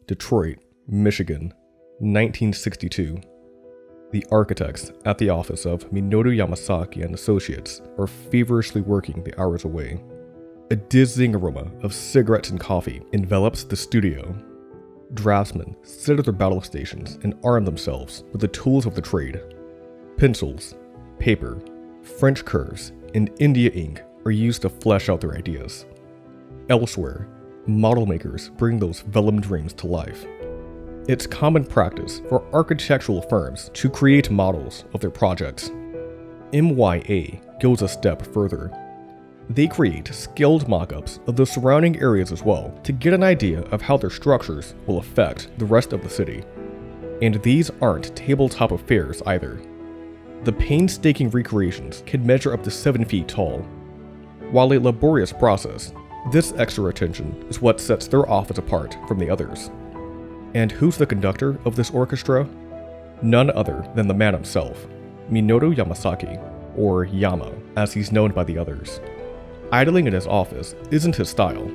Detroit, Michigan, 1962. The architects at the office of Minoru Yamasaki and Associates are feverishly working the hours away. A dizzying aroma of cigarettes and coffee envelops the studio. Draftsmen sit at their battle stations and arm themselves with the tools of the trade. Pencils, paper, French curves, and India ink are used to flesh out their ideas. Elsewhere, model makers bring those vellum dreams to life. It's common practice for architectural firms to create models of their projects. MYA goes a step further. They create scaled mock-ups of the surrounding areas as well to get an idea of how their structures will affect the rest of the city. And these aren't tabletop affairs either. The painstaking recreations can measure up to 7 feet tall. While a laborious process, this extra attention is what sets their office apart from the others. And who's the conductor of this orchestra? None other than the man himself, Minoru Yamasaki, or Yama, as he's known by the others. Idling in his office isn't his style.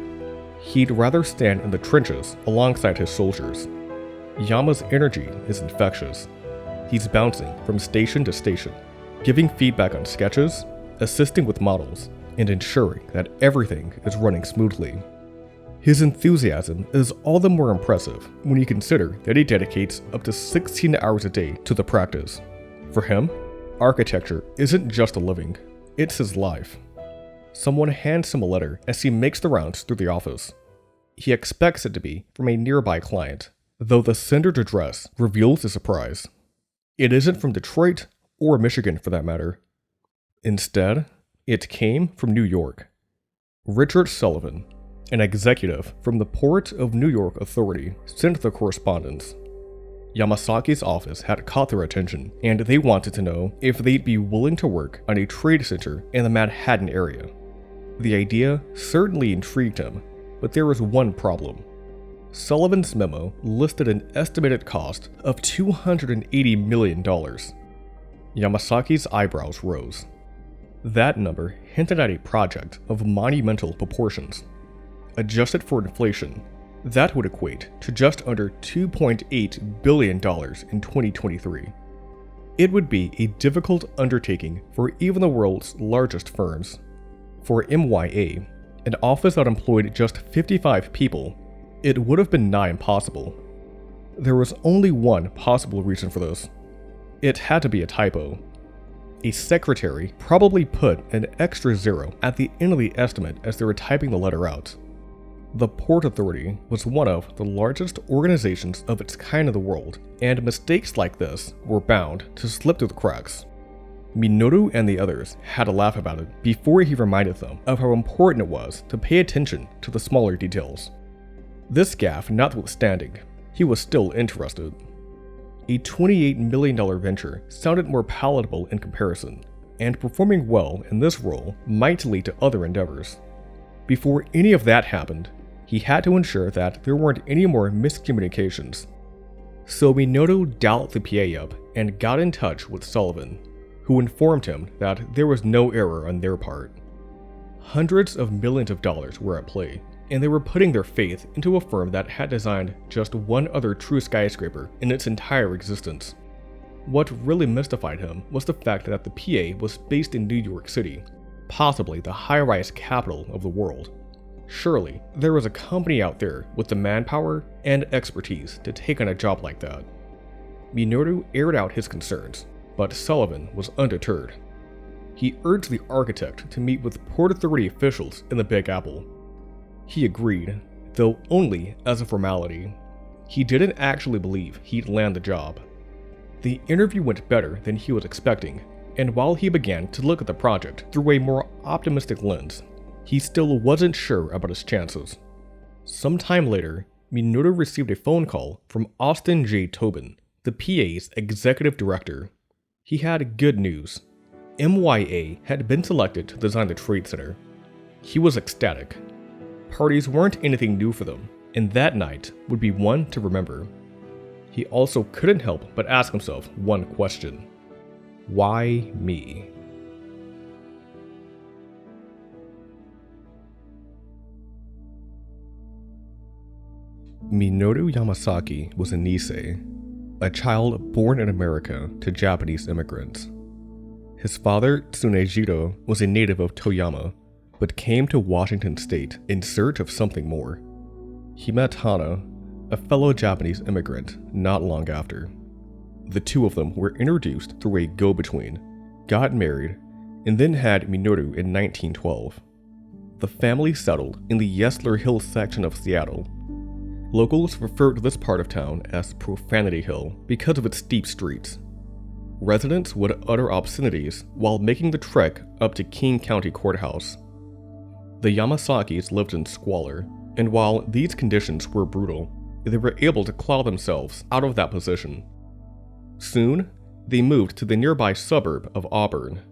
He'd rather stand in the trenches alongside his soldiers. Yama's energy is infectious. He's bouncing from station to station, giving feedback on sketches, assisting with models, and ensuring that everything is running smoothly. His enthusiasm is all the more impressive when you consider that he dedicates up to 16 hours a day to the practice. For him, architecture isn't just a living, it's his life. Someone hands him a letter as he makes the rounds through the office. He expects it to be from a nearby client, though the sender's address reveals his surprise. It isn't from Detroit or Michigan for that matter. Instead, it came from New York. Richard Sullivan, an executive from the Port of New York Authority, sent the correspondence. Yamasaki's office had caught their attention, and they wanted to know if they'd be willing to work on a trade center in the Manhattan area. The idea certainly intrigued him, but there was one problem. Sullivan's memo listed an estimated cost of $280 million. Yamasaki's eyebrows rose. That number hinted at a project of monumental proportions. Adjusted for inflation, that would equate to just under $2.8 billion in 2023. It would be a difficult undertaking for even the world's largest firms. For MYA, an office that employed just 55 people, it would have been nigh impossible. There was only one possible reason for this. It had to be a typo. A secretary probably put an extra zero at the end of the estimate as they were typing the letter out. The Port Authority was one of the largest organizations of its kind in the world, and mistakes like this were bound to slip through the cracks. Minoru and the others had a laugh about it before he reminded them of how important it was to pay attention to the smaller details. This gaffe notwithstanding, he was still interested. A $28 million venture sounded more palatable in comparison, and performing well in this role might lead to other endeavors. Before any of that happened, he had to ensure that there weren't any more miscommunications. So Minoru dialed the PA up and got in touch with Sullivan, who informed him that there was no error on their part. Hundreds of millions of dollars were at play, and they were putting their faith into a firm that had designed just one other true skyscraper in its entire existence. What really mystified him was the fact that the PA was based in New York City, possibly the high-rise capital of the world. Surely, there was a company out there with the manpower and expertise to take on a job like that. Minoru aired out his concerns, but Sullivan was undeterred. He urged the architect to meet with Port Authority officials in the Big Apple. He agreed, though only as a formality. He didn't actually believe he'd land the job. The interview went better than he was expecting, and while he began to look at the project through a more optimistic lens, he still wasn't sure about his chances. Sometime later, Minoru received a phone call from Austin J. Tobin, the PA's executive director. He had good news. MYA had been selected to design the trade center. He was ecstatic. Parties weren't anything new for them, and that night would be one to remember. He also couldn't help but ask himself one question. Why me? Minoru Yamasaki was a Nisei, a child born in America to Japanese immigrants. His father, Tsunejiro, was a native of Toyama, but came to Washington State in search of something more. He met Hana, a fellow Japanese immigrant, not long after. The two of them were introduced through a go-between, got married, and then had Minoru in 1912. The family settled in the Yesler Hill section of Seattle. Locals refer to this part of town as Profanity Hill because of its steep streets. Residents would utter obscenities while making the trek up to King County Courthouse. The Yamasakis lived in squalor, and while these conditions were brutal, they were able to claw themselves out of that position. Soon, they moved to the nearby suburb of Auburn.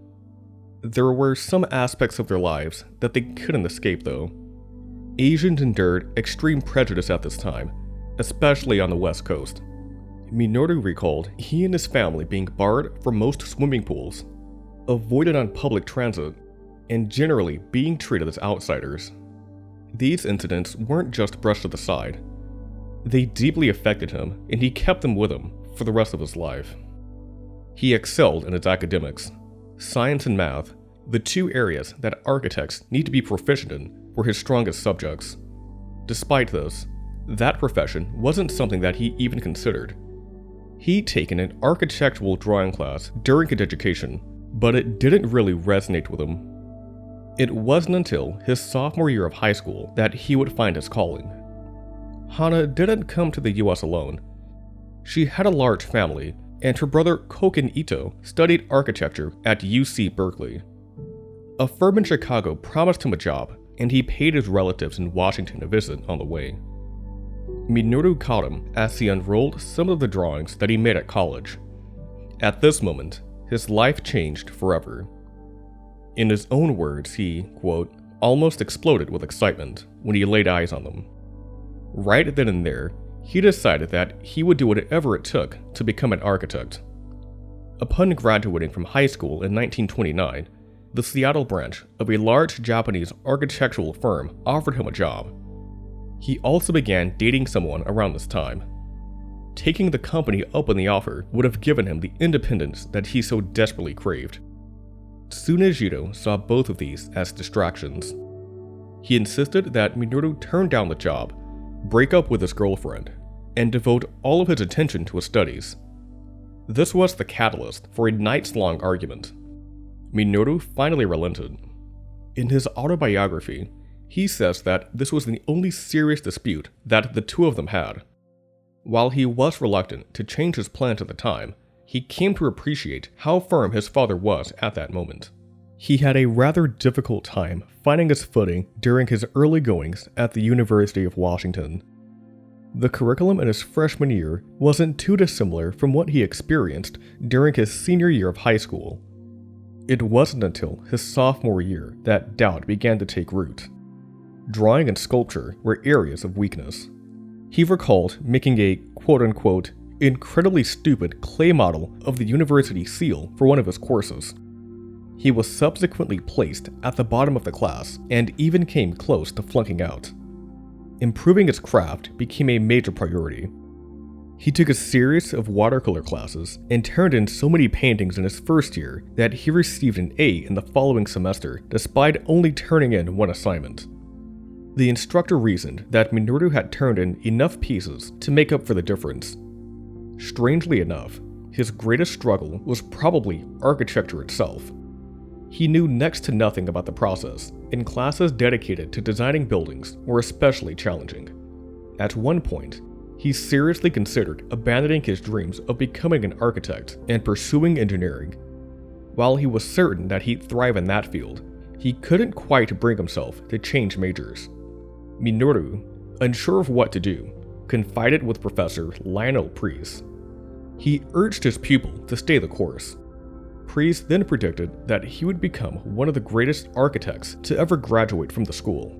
There were some aspects of their lives that they couldn't escape though. Asians endured extreme prejudice at this time, especially on the West Coast. Minoru recalled he and his family being barred from most swimming pools, avoided on public transit, and generally being treated as outsiders. These incidents weren't just brushed to the side. They deeply affected him, and he kept them with him for the rest of his life. He excelled in his academics. Science and math, the two areas that architects need to be proficient in, were his strongest subjects. Despite this, that profession wasn't something that he even considered. He'd taken an architectural drawing class during his education, but it didn't really resonate with him. It wasn't until his sophomore year of high school that he would find his calling. Hana didn't come to the US alone. She had a large family, and her brother Koken Ito studied architecture at UC Berkeley. A firm in Chicago promised him a job, and he paid his relatives in Washington a visit on the way. Minoru caught him as he unrolled some of the drawings that he made at college. At this moment, his life changed forever. In his own words, he, quote, almost exploded with excitement when he laid eyes on them. Right then and there, he decided that he would do whatever it took to become an architect. Upon graduating from high school in 1929, the Seattle branch of a large Japanese architectural firm offered him a job. He also began dating someone around this time. Taking the company up on the offer would have given him the independence that he so desperately craved. Tsunejiro saw both of these as distractions. He insisted that Minoru turn down the job, break up with his girlfriend, and devote all of his attention to his studies. This was the catalyst for a nights-long argument. Minoru finally relented. In his autobiography, he says that this was the only serious dispute that the two of them had. While he was reluctant to change his plans at the time, he came to appreciate how firm his father was at that moment. He had a rather difficult time finding his footing during his early goings at the University of Washington. The curriculum in his freshman year wasn't too dissimilar from what he experienced during his senior year of high school. It wasn't until his sophomore year that doubt began to take root. Drawing and sculpture were areas of weakness. He recalled making a quote-unquote incredibly stupid clay model of the university seal for one of his courses. He was subsequently placed at the bottom of the class and even came close to flunking out. Improving his craft became a major priority. He took a series of watercolor classes and turned in so many paintings in his first year that he received an A in the following semester despite only turning in one assignment. The instructor reasoned that Minoru had turned in enough pieces to make up for the difference. Strangely enough, his greatest struggle was probably architecture itself. He knew next to nothing about the process, and classes dedicated to designing buildings were especially challenging. At one point, he seriously considered abandoning his dreams of becoming an architect and pursuing engineering. While he was certain that he'd thrive in that field, he couldn't quite bring himself to change majors. Minoru, unsure of what to do, confided with Professor Lionel Preece. He urged his pupil to stay the course. Preece then predicted that he would become one of the greatest architects to ever graduate from the school.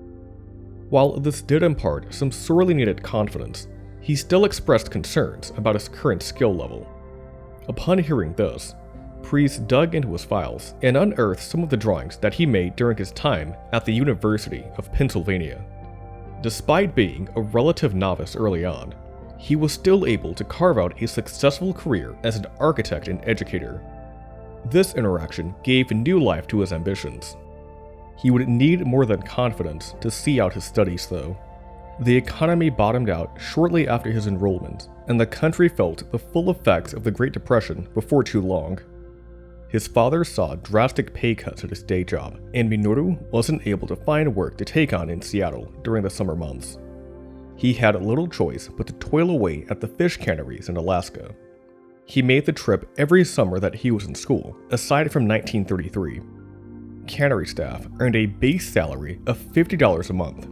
While this did impart some sorely needed confidence, he still expressed concerns about his current skill level. Upon hearing this, Preece dug into his files and unearthed some of the drawings that he made during his time at the University of Pennsylvania. Despite being a relative novice early on, he was still able to carve out a successful career as an architect and educator. This interaction gave new life to his ambitions. He would need more than confidence to see out his studies, though. The economy bottomed out shortly after his enrollment, and the country felt the full effects of the Great Depression before too long. His father saw drastic pay cuts at his day job, and Minoru wasn't able to find work to take on in Seattle during the summer months. He had little choice but to toil away at the fish canneries in Alaska. He made the trip every summer that he was in school, aside from 1933. Cannery staff earned a base salary of $50 a month.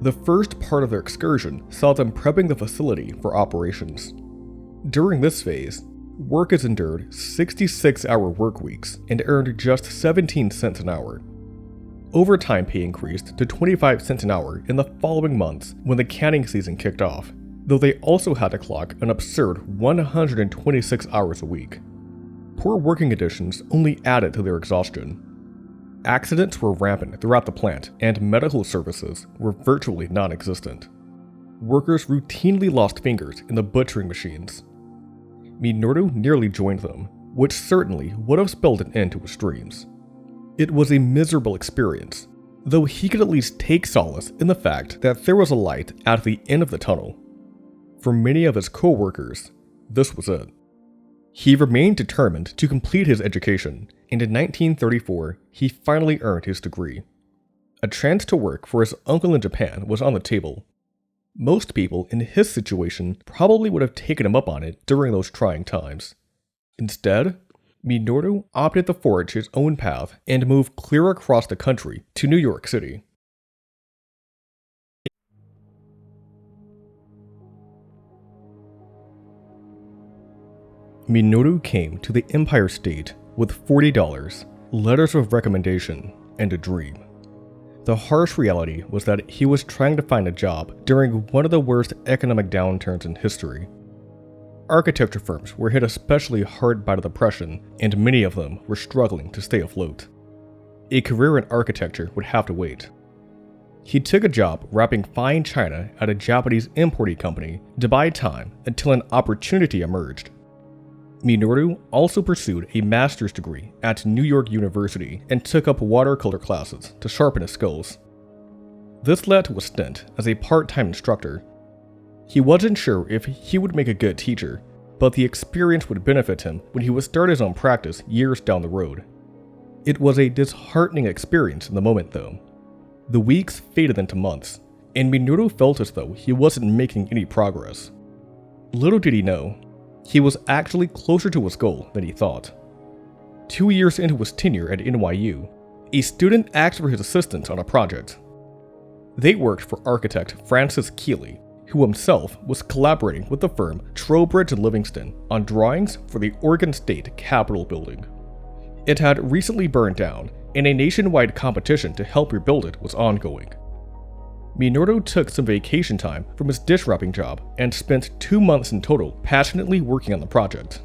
The first part of their excursion saw them prepping the facility for operations. During this phase, workers endured 66-hour work weeks and earned just 17 cents an hour. Overtime pay increased to 25 cents an hour in the following months when the canning season kicked off, though they also had to clock an absurd 126 hours a week. Poor working conditions only added to their exhaustion. Accidents were rampant throughout the plant, and medical services were virtually non-existent. Workers routinely lost fingers in the butchering machines. Minoru nearly joined them, which certainly would have spelled an end to his dreams. It was a miserable experience, though he could at least take solace in the fact that there was a light at the end of the tunnel. For many of his co-workers, this was it. He remained determined to complete his education, and in 1934, he finally earned his degree. A chance to work for his uncle in Japan was on the table. Most people in his situation probably would have taken him up on it during those trying times. Instead, Minoru opted to forge his own path and move clear across the country to New York City. Minoru came to the Empire State with $40, letters of recommendation, and a dream. The harsh reality was that he was trying to find a job during one of the worst economic downturns in history. Architecture firms were hit especially hard by the Depression, and many of them were struggling to stay afloat. A career in architecture would have to wait. He took a job wrapping fine china at a Japanese importing company to buy time until an opportunity emerged. Minoru also pursued a master's degree at New York University and took up watercolor classes to sharpen his skills. This led to a stint as a part-time instructor. He wasn't sure if he would make a good teacher, but the experience would benefit him when he would start his own practice years down the road. It was a disheartening experience in the moment, though. The weeks faded into months, and Minoru felt as though he wasn't making any progress. Little did he know, he was actually closer to his goal than he thought. 2 years into his tenure at NYU, a student asked for his assistance on a project. They worked for architect Francis Keeley, who himself was collaborating with the firm Trowbridge and Livingston on drawings for the Oregon State Capitol building. It had recently burned down, and a nationwide competition to help rebuild it was ongoing. Minoru took some vacation time from his dish wrapping job and spent 2 months in total passionately working on the project.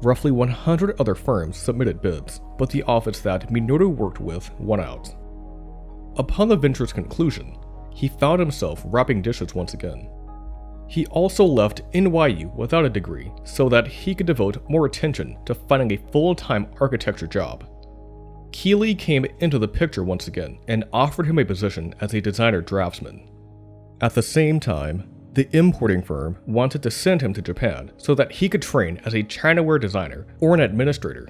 Roughly 100 other firms submitted bids, but the office that Minoru worked with won out. Upon the venture's conclusion, he found himself wrapping dishes once again. He also left NYU without a degree so that he could devote more attention to finding a full-time architecture job. Keeley came into the picture once again and offered him a position as a designer draftsman. At the same time, the importing firm wanted to send him to Japan so that he could train as a Chinaware designer or an administrator.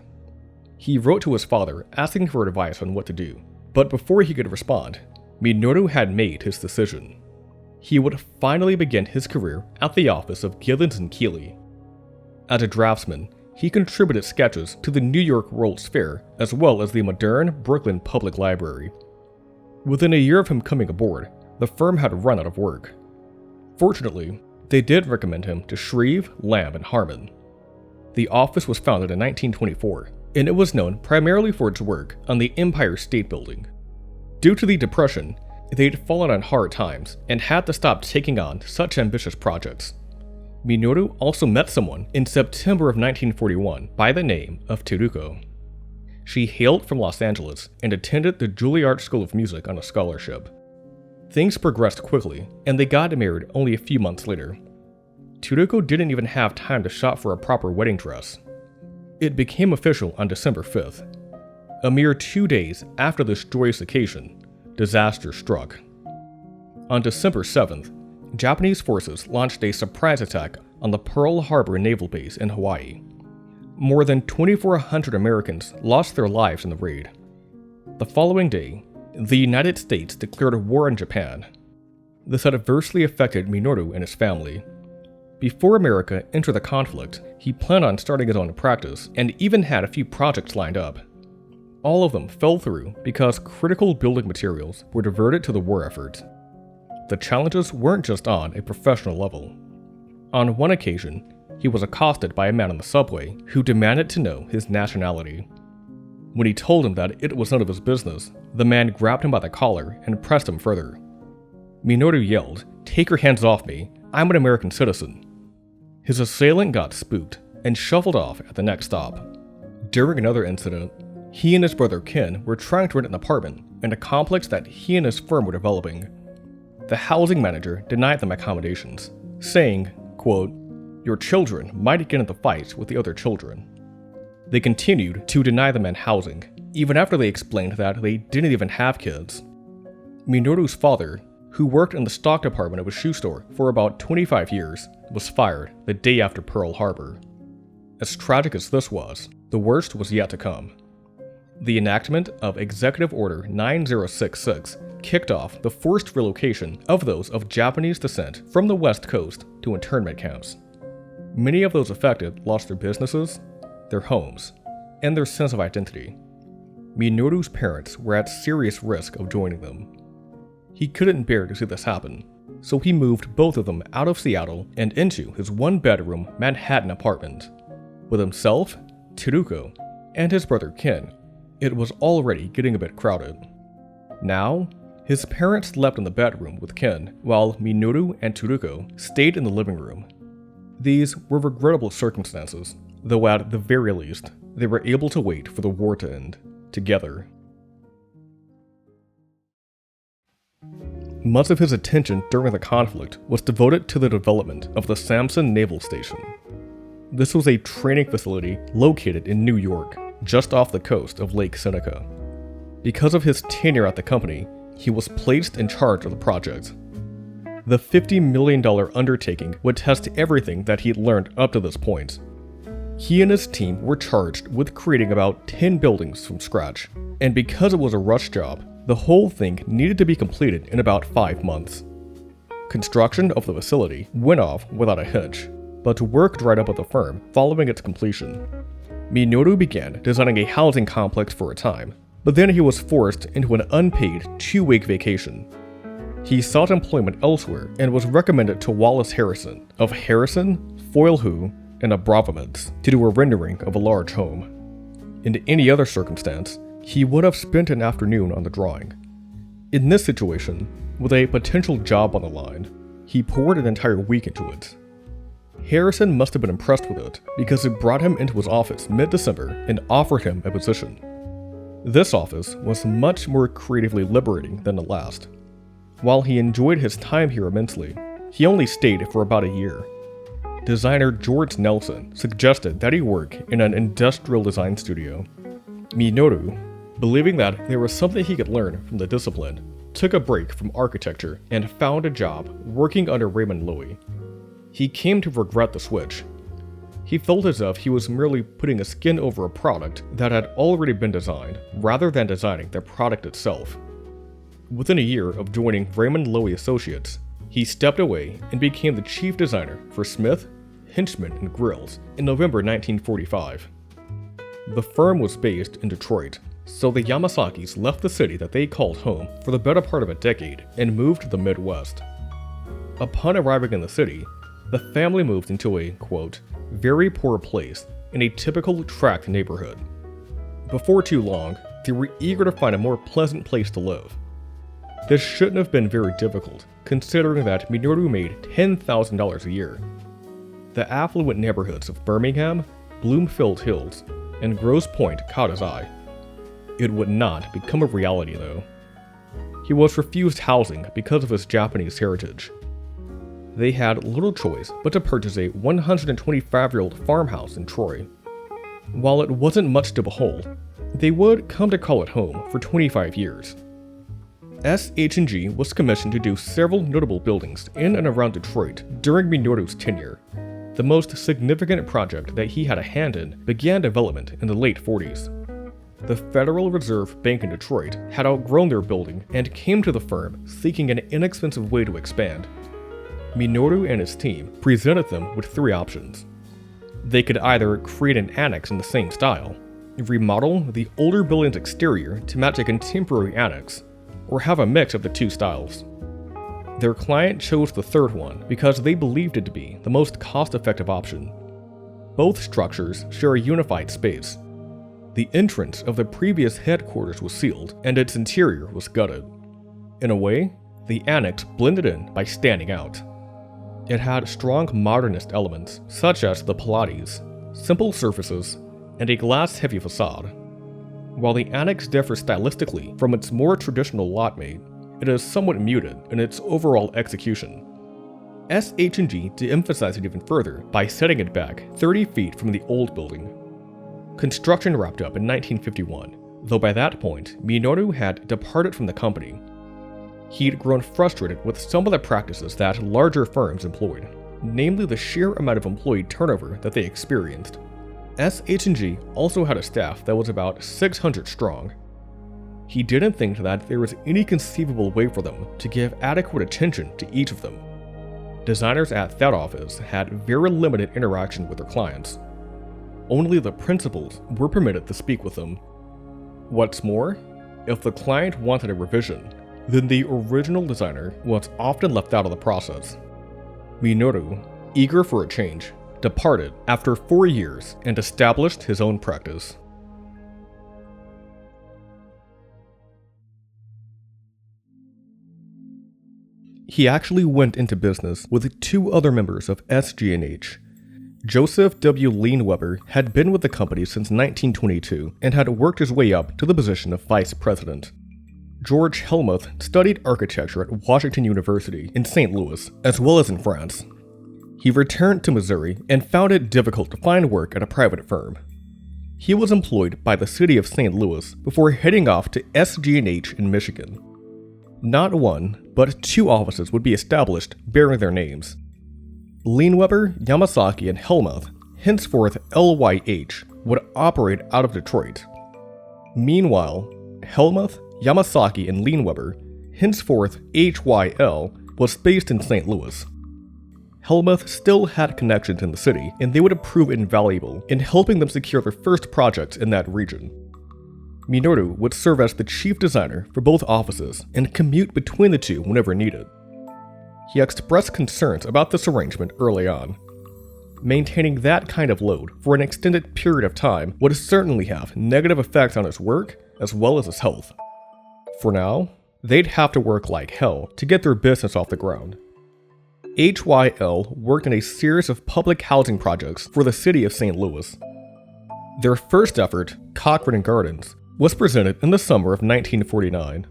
He wrote to his father asking for advice on what to do, but before he could respond, Minoru had made his decision. He would finally begin his career at the office of Gillens & Keeley. As a draftsman, he contributed sketches to the New York World's Fair as well as the modern Brooklyn Public Library. Within a year of him coming aboard, the firm had run out of work. Fortunately, they did recommend him to Shreve, Lamb, and Harmon. The office was founded in 1924, and it was known primarily for its work on the Empire State Building. Due to the Depression, they'd fallen on hard times and had to stop taking on such ambitious projects. Minoru also met someone in September of 1941 by the name of Teruko. She hailed from Los Angeles and attended the Juilliard School of Music on a scholarship. Things progressed quickly, and they got married only a few months later. Turuko didn't even have time to shop for a proper wedding dress. It became official on December 5th. A mere 2 days after this joyous occasion, disaster struck. On December 7th, Japanese forces launched a surprise attack on the Pearl Harbor Naval Base in Hawaii. More than 2,400 Americans lost their lives in the raid. The following day, the United States declared war on Japan. This had adversely affected Minoru and his family. Before America entered the conflict, he planned on starting his own practice and even had a few projects lined up. All of them fell through because critical building materials were diverted to the war effort. The challenges weren't just on a professional level. On one occasion, he was accosted by a man on the subway who demanded to know his nationality. When he told him that it was none of his business, the man grabbed him by the collar and pressed him further. Minoru yelled, "Take your hands off me, I'm an American citizen." His assailant got spooked and shuffled off at the next stop. During another incident, he and his brother Ken were trying to rent an apartment in a complex that he and his firm were developing. The housing manager denied them accommodations, saying, quote, "Your children might get into fights with the other children." They continued to deny the men housing, even after they explained that they didn't even have kids. Minoru's father, who worked in the stock department of a shoe store for about 25 years, was fired the day after Pearl Harbor. As tragic as this was, the worst was yet to come. The enactment of Executive Order 9066 kicked off the forced relocation of those of Japanese descent from the West Coast to internment camps. Many of those affected lost their businesses, their homes, and their sense of identity. Minoru's parents were at serious risk of joining them. He couldn't bear to see this happen, so he moved both of them out of Seattle and into his one-bedroom Manhattan apartment. With himself, Turuko, and his brother Ken, it was already getting a bit crowded. Now, his parents slept in the bedroom with Ken, while Minoru and Turuko stayed in the living room. These were regrettable circumstances, though at the very least, they were able to wait for the war to end, together. Much of his attention during the conflict was devoted to the development of the Samson Naval Station. This was a training facility located in New York, just off the coast of Lake Seneca. Because of his tenure at the company, he was placed in charge of the project. The $50 million undertaking would test everything that he'd learned up to this point. He and his team were charged with creating about 10 buildings from scratch, and because it was a rush job, the whole thing needed to be completed in about 5 months. Construction of the facility went off without a hitch, but work dried up at the firm following its completion. Minoru began designing a housing complex for a time, but then he was forced into an unpaid 2-week vacation. He sought employment elsewhere and was recommended to Wallace Harrison of Harrison, Foilhu, and Abramovitz to do a rendering of a large home. In any other circumstance, he would have spent an afternoon on the drawing. In this situation, with a potential job on the line, he poured an entire week into it. Harrison must have been impressed with it because it brought him into his office mid-December and offered him a position. This office was much more creatively liberating than the last. While he enjoyed his time here immensely, he only stayed for about a year. Designer George Nelson suggested that he work in an industrial design studio. Minoru, believing that there was something he could learn from the discipline, took a break from architecture and found a job working under Raymond Loewy. He came to regret the switch. He felt as if he was merely putting a skin over a product that had already been designed, rather than designing the product itself. Within a year of joining Raymond Loewy Associates, he stepped away and became the chief designer for Smith, Hinchman & Grills in November 1945. The firm was based in Detroit, so the Yamasakis left the city that they called home for the better part of a decade and moved to the Midwest. Upon arriving in the city, the family moved into a, quote, very poor place in a typical tract neighborhood. Before too long, they were eager to find a more pleasant place to live. This shouldn't have been very difficult, considering that Minoru made $10,000 a year. The affluent neighborhoods of Birmingham, Bloomfield Hills, and Grosse Pointe caught his eye. It would not become a reality, though. he was refused housing because of his Japanese heritage. They had little choice but to purchase a 125-year-old farmhouse in Troy. While it wasn't much to behold, they would come to call it home for 25 years. SH&G was commissioned to do several notable buildings in and around Detroit during Minoru's tenure. The most significant project that he had a hand in began development in the late 40s. The Federal Reserve Bank in Detroit had outgrown their building and came to the firm seeking an inexpensive way to expand. Minoru and his team presented them with three options. They could either create an annex in the same style, remodel the older building's exterior to match a contemporary annex, or have a mix of the two styles. Their client chose the third one because they believed it to be the most cost-effective option. Both structures share a unified space. The entrance of the previous headquarters was sealed, and its interior was gutted. In a way, the annex blended in by standing out. It had strong modernist elements, such as the Pilates, simple surfaces, and a glass-heavy facade. While the annex differs stylistically from its more traditional lot mate, it is somewhat muted in its overall execution. SH&G de-emphasized it even further by setting it back 30 feet from the old building. Construction wrapped up in 1951, though by that point, Minoru had departed from the company. He'd grown frustrated with some of the practices that larger firms employed, namely the sheer amount of employee turnover that they experienced. SH&G also had a staff that was about 600 strong. He didn't think that there was any conceivable way for them to give adequate attention to each of them. Designers at that office had very limited interaction with their clients. Only the principals were permitted to speak with them. What's more, if the client wanted a revision, then the original designer was often left out of the process. Minoru, eager for a change, departed after 4 years and established his own practice. He actually went into business with two other members of SG&H. Joseph W. Leinweber had been with the company since 1922 and had worked his way up to the position of vice president. George Hellmuth studied architecture at Washington University in St. Louis, as well as in France. He returned to Missouri and found it difficult to find work at a private firm. He was employed by the city of St. Louis before heading off to SG&H in Michigan. Not one, but two offices would be established bearing their names. Leinweber, Yamasaki, and Hellmuth, henceforth LYH, would operate out of Detroit. Meanwhile, Hellmuth, Yamasaki, and Leinweber, henceforth HYL, was based in St. Louis. Hellmuth still had connections in the city, and they would prove invaluable in helping them secure their first projects in that region. Minoru would serve as the chief designer for both offices and commute between the two whenever needed. He expressed concerns about this arrangement early on. Maintaining that kind of load for an extended period of time would certainly have negative effects on his work as well as his health. For now, they'd have to work like hell to get their business off the ground. HYL worked in a series of public housing projects for the city of St. Louis. Their first effort, Cochran Gardens, was presented in the summer of 1949.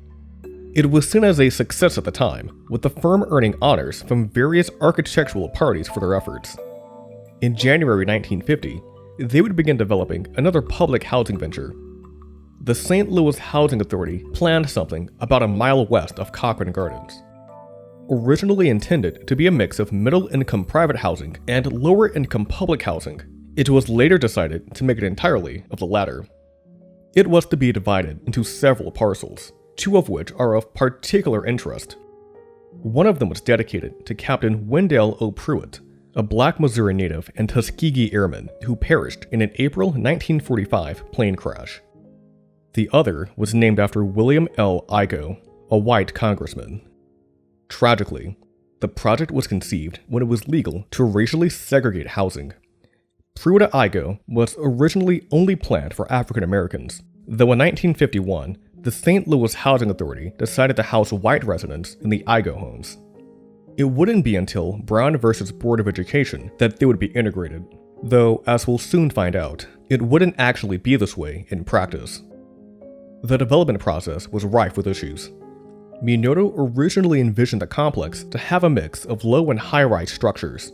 It was seen as a success at the time, with the firm earning honors from various architectural parties for their efforts. In January 1950, they would begin developing another public housing venture. The St. Louis Housing Authority planned something about a mile west of Cochran Gardens. Originally intended to be a mix of middle-income private housing and lower-income public housing, it was later decided to make it entirely of the latter. It was to be divided into several parcels, two of which are of particular interest. One of them was dedicated to Captain Wendell O. Pruitt, a Black Missouri native and Tuskegee airman who perished in an April 1945 plane crash. The other was named after William L. Igoe, a white congressman. Tragically, the project was conceived when it was legal to racially segregate housing. Pruitt Igoe was originally only planned for African Americans, though in 1951, the St. Louis Housing Authority decided to house white residents in the Igoe homes. It wouldn't be until Brown versus Board of Education that they would be integrated, though, as we'll soon find out, it wouldn't actually be this way in practice. The development process was rife with issues. Minoru originally envisioned the complex to have a mix of low and high-rise structures.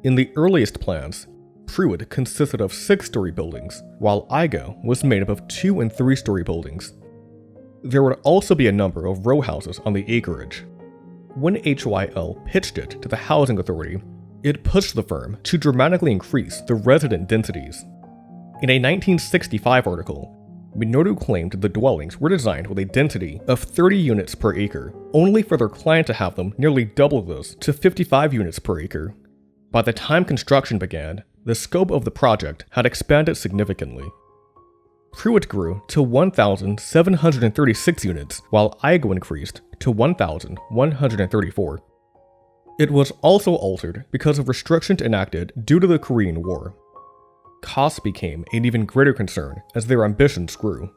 In the earliest plans, Pruitt consisted of 6-story buildings, while Igo was made up of 2- and 3-story buildings. There would also be a number of row houses on the acreage. When HYL pitched it to the Housing Authority, it pushed the firm to dramatically increase the resident densities. In a 1965 article, Minoru claimed the dwellings were designed with a density of 30 units per acre, only for their client to have them nearly double this to 55 units per acre. By the time construction began, the scope of the project had expanded significantly. Pruitt grew to 1,736 units, while Igo increased to 1,134. It was also altered because of restrictions enacted due to the Korean War. Costs became an even greater concern as their ambitions grew.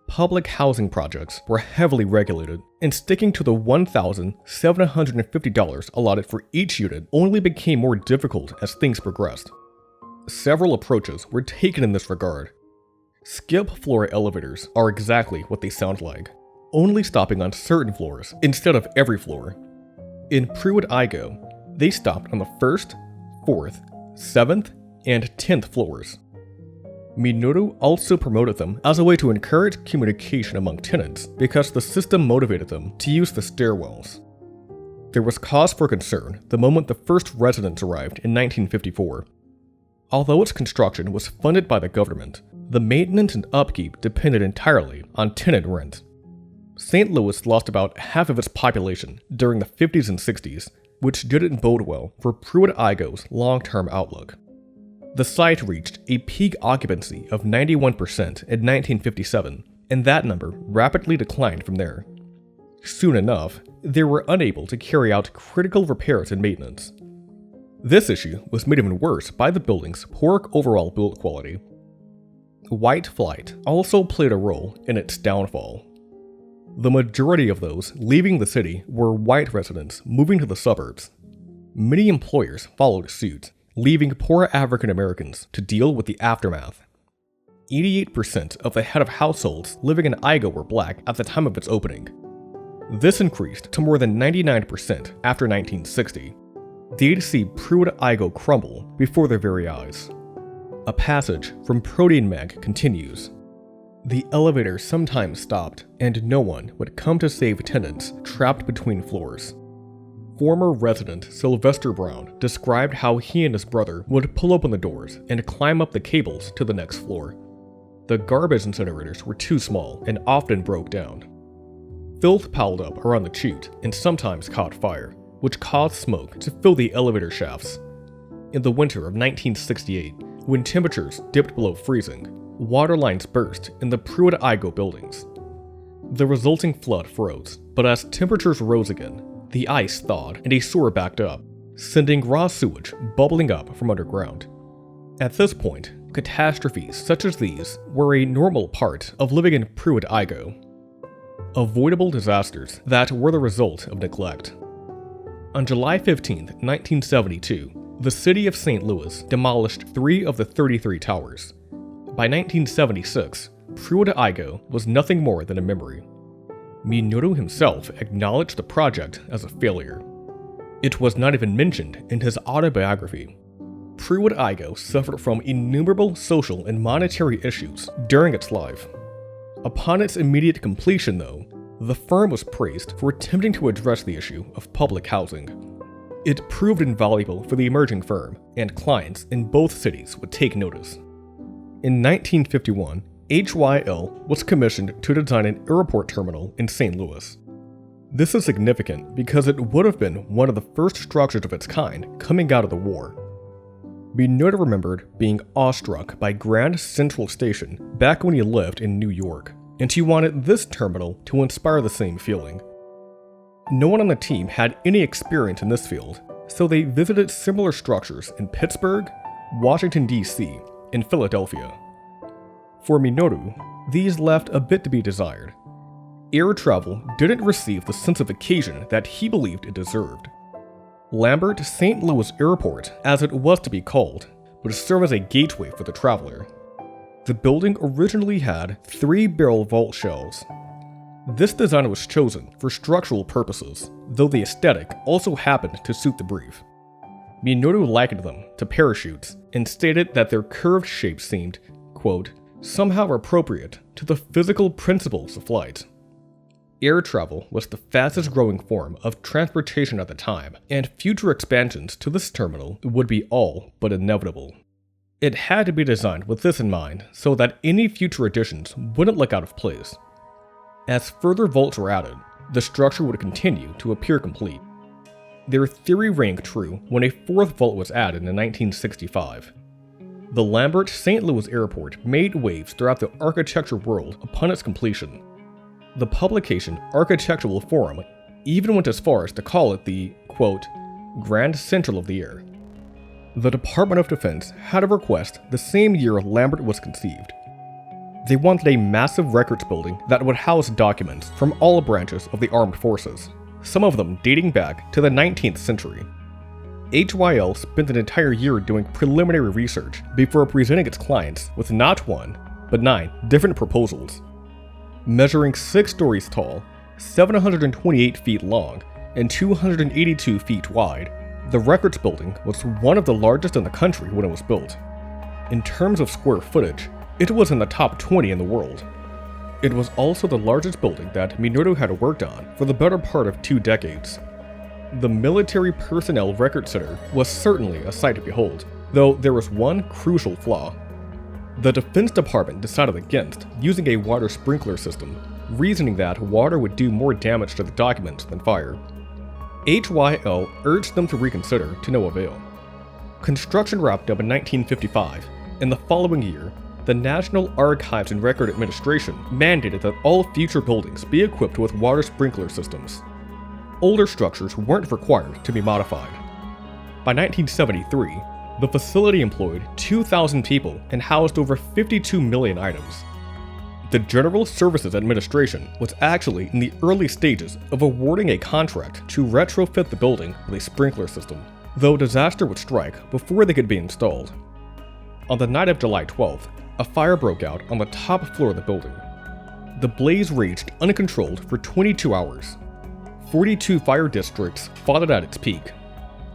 Public housing projects were heavily regulated, and sticking to the $1,750 allotted for each unit only became more difficult as things progressed. Several approaches were taken in this regard. Skip floor elevators are exactly what they sound like, only stopping on certain floors instead of every floor. In Pruitt Igo, they stopped on the 1st, 4th, 7th, and 10th floors. Minoru also promoted them as a way to encourage communication among tenants because the system motivated them to use the stairwells. There was cause for concern the moment the first residents arrived in 1954. Although its construction was funded by the government, the maintenance and upkeep depended entirely on tenant rent. St. Louis lost about half of its population during the 50s and 60s, which didn't bode well for Pruitt Igo's long-term outlook. The site reached a peak occupancy of 91% in 1957, and that number rapidly declined from there. Soon enough, they were unable to carry out critical repairs and maintenance. This issue was made even worse by the building's poor overall build quality. White flight also played a role in its downfall. The majority of those leaving the city were white residents moving to the suburbs. Many employers followed suit, leaving poor African Americans to deal with the aftermath. 88% of the head of households living in Igo were black at the time of its opening. This increased to more than 99% after 1960. They'd see Pruitt Igo crumble before their very eyes. A passage from Protein Mag continues. The elevator sometimes stopped, and no one would come to save tenants trapped between floors. Former resident Sylvester Brown described how he and his brother would pull open the doors and climb up the cables to the next floor. The garbage incinerators were too small and often broke down. Filth piled up around the chute and sometimes caught fire, which caused smoke to fill the elevator shafts. In the winter of 1968, when temperatures dipped below freezing, water lines burst in the Pruitt Igo buildings. The resulting flood froze, but as temperatures rose again, the ice thawed and a sewer backed up, sending raw sewage bubbling up from underground. At this point, catastrophes such as these were a normal part of living in Pruitt Igo. Avoidable disasters that were the result of neglect. On July 15, 1972, the city of St. Louis demolished 3 of the 33 towers. By 1976, Pruitt Igo was nothing more than a memory. Minoru himself acknowledged the project as a failure. It was not even mentioned in his autobiography. Pruitt Igo suffered from innumerable social and monetary issues during its life. Upon its immediate completion, though, the firm was praised for attempting to address the issue of public housing. It proved invaluable for the emerging firm, and clients in both cities would take notice. In 1951, HYL was commissioned to design an airport terminal in St. Louis. This is significant because it would have been one of the first structures of its kind coming out of the war. Minoru remembered being awestruck by Grand Central Station back when he lived in New York, and he wanted this terminal to inspire the same feeling. No one on the team had any experience in this field, so they visited similar structures in Pittsburgh, Washington, D.C., and Philadelphia. For Minoru, these left a bit to be desired. Air travel didn't receive the sense of occasion that he believed it deserved. Lambert St. Louis Airport, as it was to be called, would serve as a gateway for the traveler. The building originally had 3 barrel vault shells. This design was chosen for structural purposes, though the aesthetic also happened to suit the brief. Minoru likened them to parachutes and stated that their curved shape seemed, quote, somehow appropriate to the physical principles of flight. Air travel was the fastest growing form of transportation at the time, and future expansions to this terminal would be all but inevitable. It had to be designed with this in mind so that any future additions wouldn't look out of place. As further vaults were added, the structure would continue to appear complete. Their theory rang true when a fourth vault was added in 1965. The Lambert St. Louis Airport made waves throughout the architecture world upon its completion. The publication Architectural Forum even went as far as to call it the, quote, Grand Central of the Air. The Department of Defense had a request the same year Lambert was conceived. They wanted a massive records building that would house documents from all branches of the armed forces, some of them dating back to the 19th century. HYL spent an entire year doing preliminary research before presenting its clients with not one, but 9 different proposals. Measuring 6 stories tall, 728 feet long, and 282 feet wide, the records building was one of the largest in the country when it was built. In terms of square footage, it was in the top 20 in the world. It was also the largest building that Minoru had worked on for the better part of 2 decades. The Military Personnel Record Center was certainly a sight to behold, though there was one crucial flaw. The Defense Department decided against using a water sprinkler system, reasoning that water would do more damage to the documents than fire. HYL urged them to reconsider to no avail. Construction wrapped up in 1955, and the following year, the National Archives and Record Administration mandated that all future buildings be equipped with water sprinkler systems. Older structures weren't required to be modified. By 1973, the facility employed 2,000 people and housed over 52 million items. The General Services Administration was actually in the early stages of awarding a contract to retrofit the building with a sprinkler system, though disaster would strike before they could be installed. On the night of July 12th, a fire broke out on the top floor of the building. The blaze raged uncontrolled for 22 hours. 42 fire districts fought it at its peak.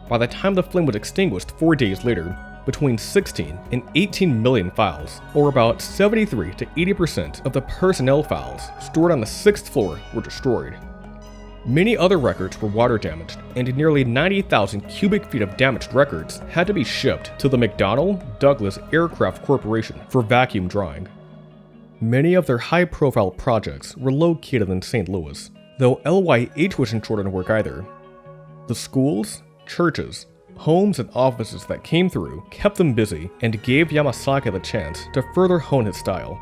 By the time the flame was extinguished 4 days later, between 16 and 18 million files, or about 73 to 80% of the personnel files stored on the 6th floor, were destroyed. Many other records were water damaged, and nearly 90,000 cubic feet of damaged records had to be shipped to the McDonnell Douglas Aircraft Corporation for vacuum drying. Many of their high-profile projects were located in St. Louis, though LYH wasn't short on work either. The schools, churches, homes, and offices that came through kept them busy and gave Yamasaki the chance to further hone his style.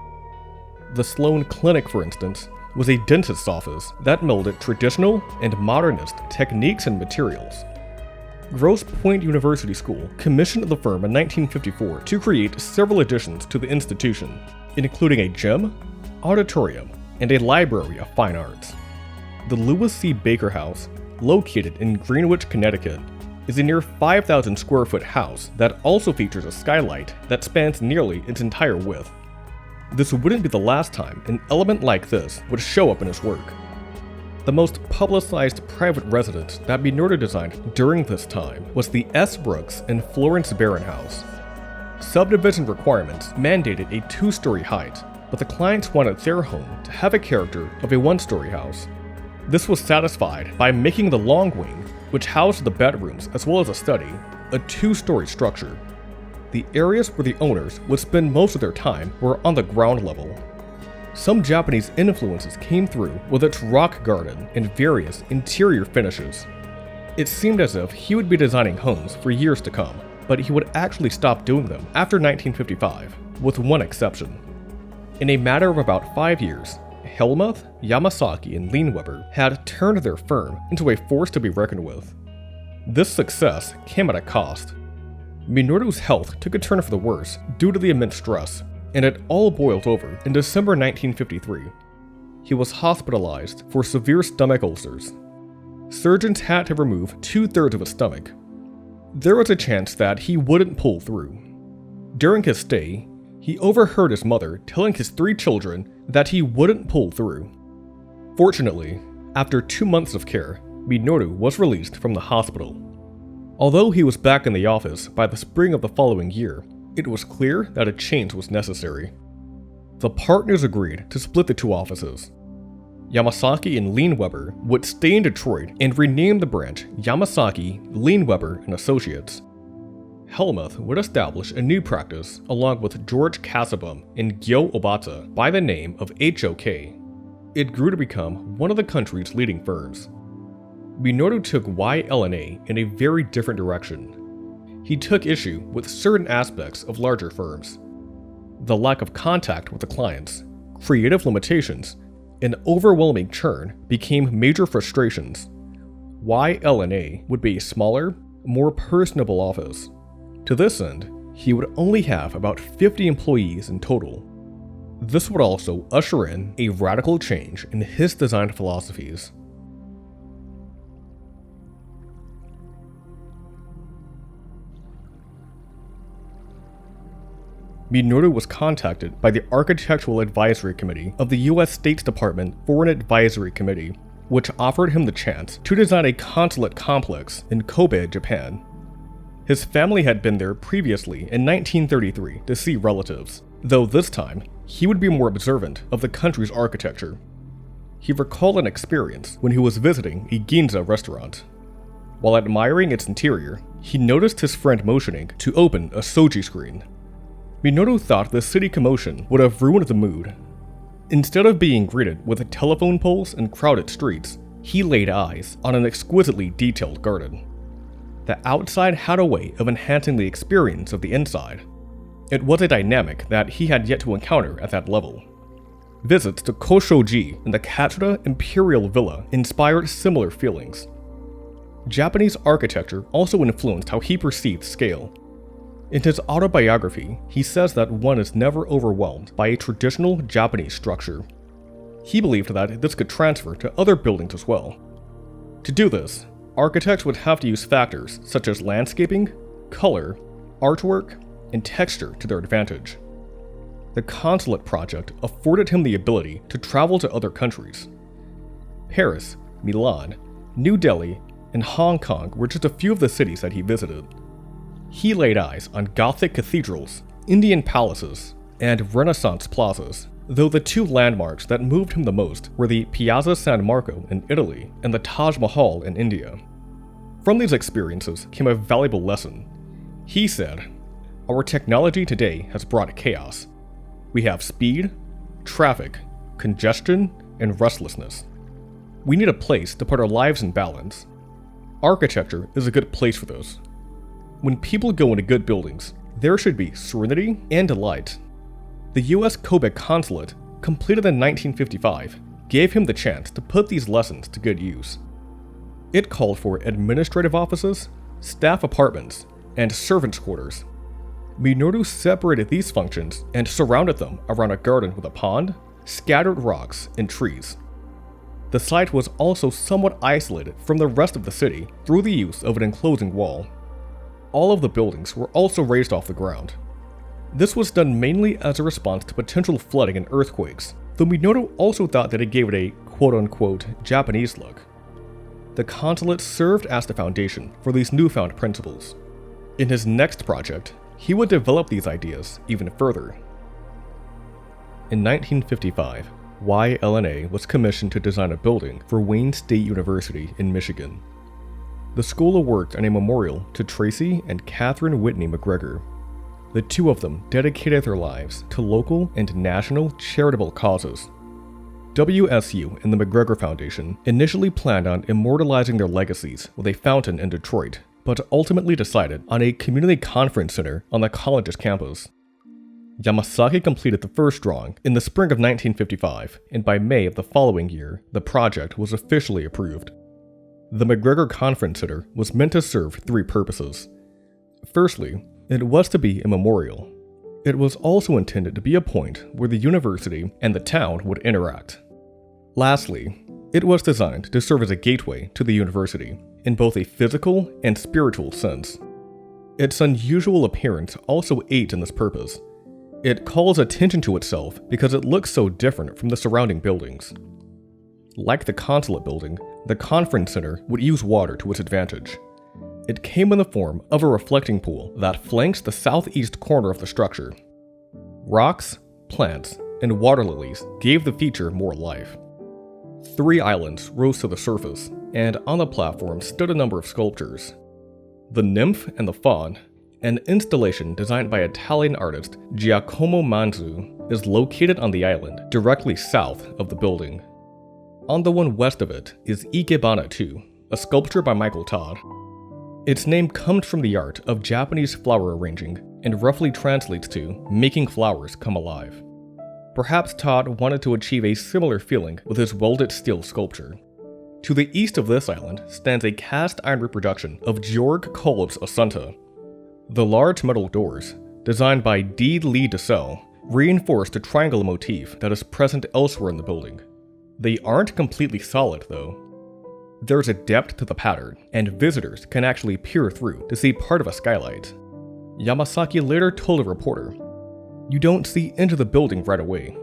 The Sloan Clinic, for instance, was a dentist's office that melded traditional and modernist techniques and materials. Grosse Pointe University School commissioned the firm in 1954 to create several additions to the institution, including a gym, auditorium, and a library of fine arts. The Lewis C. Baker House, located in Greenwich, Connecticut, is a near 5,000 square foot house that also features a skylight that spans nearly its entire width. This wouldn't be the last time an element like this would show up in his work. The most publicized private residence that Minoru designed during this time was the S. Brooks and Florence Barron House. Subdivision requirements mandated a 2-story height, but the clients wanted their home to have a character of a 1-story house. This was satisfied by making the long wing, which housed the bedrooms as well as a study, a 2-story structure. The areas where the owners would spend most of their time were on the ground level. Some Japanese influences came through with its rock garden and various interior finishes. It seemed as if he would be designing homes for years to come, but he would actually stop doing them after 1955, with one exception. In a matter of about 5 years, Hellmuth, Yamasaki, and Leinweber had turned their firm into a force to be reckoned with. This success came at a cost. Minoru's health took a turn for the worse due to the immense stress, and it all boiled over in December 1953. He was hospitalized for severe stomach ulcers. Surgeons had to remove 2/3 of his stomach. There was a chance that he wouldn't pull through. During his stay, he overheard his mother telling his 3 children that he wouldn't pull through. Fortunately, after 2 months of care, Minoru was released from the hospital. Although he was back in the office by the spring of the following year, it was clear that a change was necessary. The partners agreed to split the two offices. Yamasaki and Leinweber would stay in Detroit and rename the branch Yamasaki, Leinweber & Associates. Hellmuth would establish a new practice along with George Kasabum and Gyo Obata by the name of HOK. It grew to become one of the country's leading firms. Minoru took YLNA in a very different direction. He took issue with certain aspects of larger firms. The lack of contact with the clients, creative limitations, and overwhelming churn became major frustrations. YLNA would be a smaller, more personable office. To this end, he would only have about 50 employees in total. This would also usher in a radical change in his design philosophies. Minoru was contacted by the Architectural Advisory Committee of the U.S. State Department Foreign Advisory Committee, which offered him the chance to design a consulate complex in Kobe, Japan. His family had been there previously in 1933 to see relatives, though this time he would be more observant of the country's architecture. He recalled an experience when he was visiting a Ginza restaurant. While admiring its interior, he noticed his friend motioning to open a soji screen. Minoru thought the city commotion would have ruined the mood. Instead of being greeted with telephone poles and crowded streets, he laid eyes on an exquisitely detailed garden. The outside had a way of enhancing the experience of the inside. It was a dynamic that he had yet to encounter at that level. Visits to Koshoji and the Katsura Imperial Villa inspired similar feelings. Japanese architecture also influenced how he perceived scale. In his autobiography, he says that one is never overwhelmed by a traditional Japanese structure. He believed that this could transfer to other buildings as well. To do this, architects would have to use factors such as landscaping, color, artwork, and texture to their advantage. The consulate project afforded him the ability to travel to other countries. Paris, Milan, New Delhi, and Hong Kong were just a few of the cities that he visited. He laid eyes on Gothic cathedrals, Indian palaces, and Renaissance plazas, though the two landmarks that moved him the most were the Piazza San Marco in Italy and the Taj Mahal in India. From these experiences came a valuable lesson. He said, "Our technology today has brought chaos. We have speed, traffic, congestion, and restlessness. We need a place to put our lives in balance. Architecture is a good place for those. When people go into good buildings, there should be serenity and delight." The US Kobe consulate, completed in 1955, gave him the chance to put these lessons to good use. It called for administrative offices, staff apartments, and servants' quarters. Minoru separated these functions and surrounded them around a garden with a pond, scattered rocks, and trees. The site was also somewhat isolated from the rest of the city through the use of an enclosing wall. All of the buildings were also raised off the ground. This was done mainly as a response to potential flooding and earthquakes, though Minoru also thought that it gave it a quote-unquote Japanese look. The consulate served as the foundation for these newfound principles. In his next project, he would develop these ideas even further. In 1955, YLNA was commissioned to design a building for Wayne State University in Michigan. The school worked on a memorial to Tracy and Catherine Whitney McGregor. The two of them dedicated their lives to local and national charitable causes. WSU and the McGregor Foundation initially planned on immortalizing their legacies with a fountain in Detroit, but ultimately decided on a community conference center on the college's campus. Yamasaki completed the first drawing in the spring of 1955, and by May of the following year, the project was officially approved. The McGregor Conference Center was meant to serve three purposes. Firstly, it was to be a memorial. It was also intended to be a point where the university and the town would interact. Lastly, it was designed to serve as a gateway to the university, in both a physical and spiritual sense. Its unusual appearance also aids in this purpose. It calls attention to itself because it looks so different from the surrounding buildings. Like the consulate building, the conference center would use water to its advantage. It came in the form of a reflecting pool that flanks the southeast corner of the structure. Rocks, plants, and water lilies gave the feature more life. 3 islands rose to the surface, and on the platform stood a number of sculptures. The Nymph and the Faun, an installation designed by Italian artist Giacomo Manzu, is located on the island directly south of the building. On the one west of it is Ikebana 2, a sculpture by Michael Todd. Its name comes from the art of Japanese flower arranging and roughly translates to making flowers come alive. Perhaps Todd wanted to achieve a similar feeling with his welded steel sculpture. To the east of this island stands a cast iron reproduction of Georg Kolb's Assunta. The large metal doors, designed by D. Lee DeSalle, reinforce the triangle motif that is present elsewhere in the building. They aren't completely solid, though. There's a depth to the pattern, and visitors can actually peer through to see part of a skylight. Yamasaki later told a reporter, "You don't see into the building right away.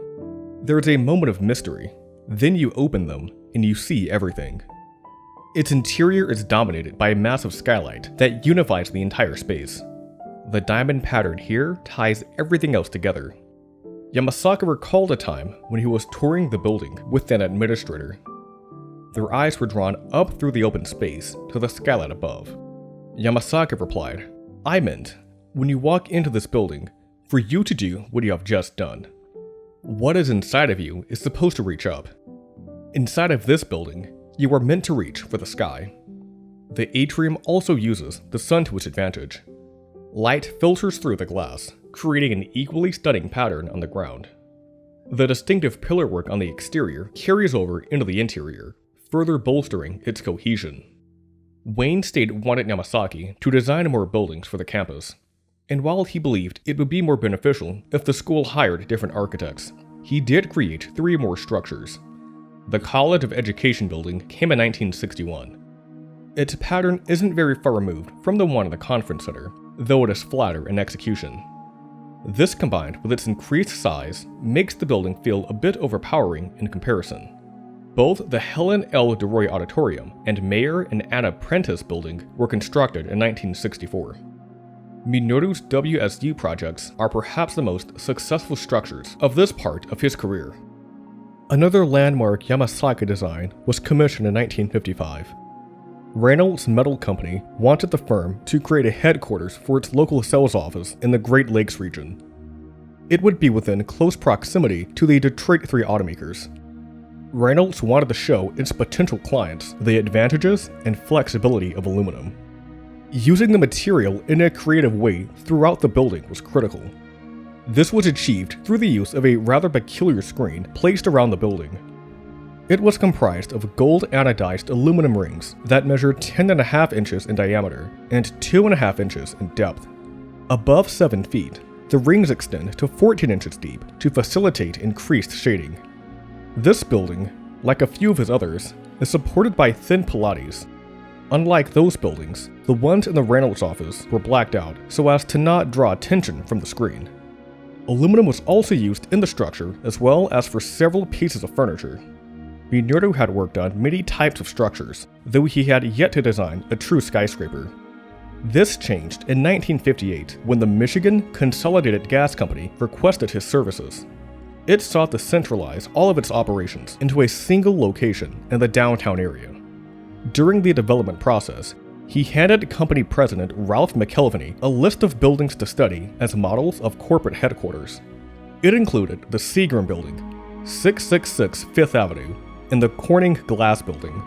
There's a moment of mystery, then you open them, and you see everything." Its interior is dominated by a massive skylight that unifies the entire space. The diamond pattern here ties everything else together. Yamasaki recalled a time when he was touring the building with an administrator. Their eyes were drawn up through the open space to the skylight above. Yamasaki replied, "I meant, when you walk into this building, for you to do what you have just done. What is inside of you is supposed to reach up. Inside of this building, you are meant to reach for the sky." The atrium also uses the sun to its advantage. Light filters through the glass, creating an equally stunning pattern on the ground. The distinctive pillarwork on the exterior carries over into the interior, further bolstering its cohesion. Wayne State wanted Yamasaki to design more buildings for the campus, and while he believed it would be more beneficial if the school hired different architects, he did create 3 more structures. The College of Education building came in 1961. Its pattern isn't very far removed from the one in the conference center, though it is flatter in execution. This, combined with its increased size, makes the building feel a bit overpowering in comparison. Both the Helen L. DeRoy Auditorium and Mayor and Anna Prentice building were constructed in 1964. Minoru's WSU projects are perhaps the most successful structures of this part of his career. Another landmark Yamasaki design was commissioned in 1955. Reynolds Metal Company wanted the firm to create a headquarters for its local sales office in the Great Lakes region. It would be within close proximity to the Detroit 3 automakers. Reynolds wanted to show its potential clients the advantages and flexibility of aluminum. Using the material in a creative way throughout the building was critical. This was achieved through the use of a rather peculiar screen placed around the building. It was comprised of gold anodized aluminum rings that measured 10.5 inches in diameter and 2.5 inches in depth. Above 7 feet, the rings extend to 14 inches deep to facilitate increased shading. This building, like a few of his others, is supported by thin pilates. Unlike those buildings, the ones in the Reynolds office were blacked out so as to not draw attention from the screen. Aluminum was also used in the structure as well as for several pieces of furniture. Minoru had worked on many types of structures, though he had yet to design a true skyscraper. This changed in 1958 when the Michigan Consolidated Gas Company requested his services. It sought to centralize all of its operations into a single location in the downtown area. During the development process, he handed company president Ralph McElvany a list of buildings to study as models of corporate headquarters. It included the Seagram Building, 666 Fifth Avenue, and the Corning Glass Building.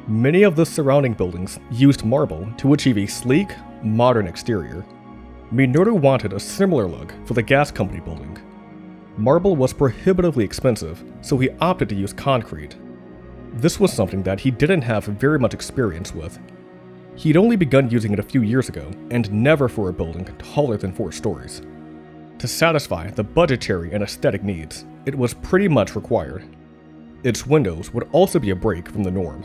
Many of the surrounding buildings used marble to achieve a sleek, modern exterior. Minoru wanted a similar look for the gas company building. Marble was prohibitively expensive, so he opted to use concrete. This was something that he didn't have very much experience with. He'd only begun using it a few years ago, and never for a building taller than 4 stories. To satisfy the budgetary and aesthetic needs, it was pretty much required. Its windows would also be a break from the norm.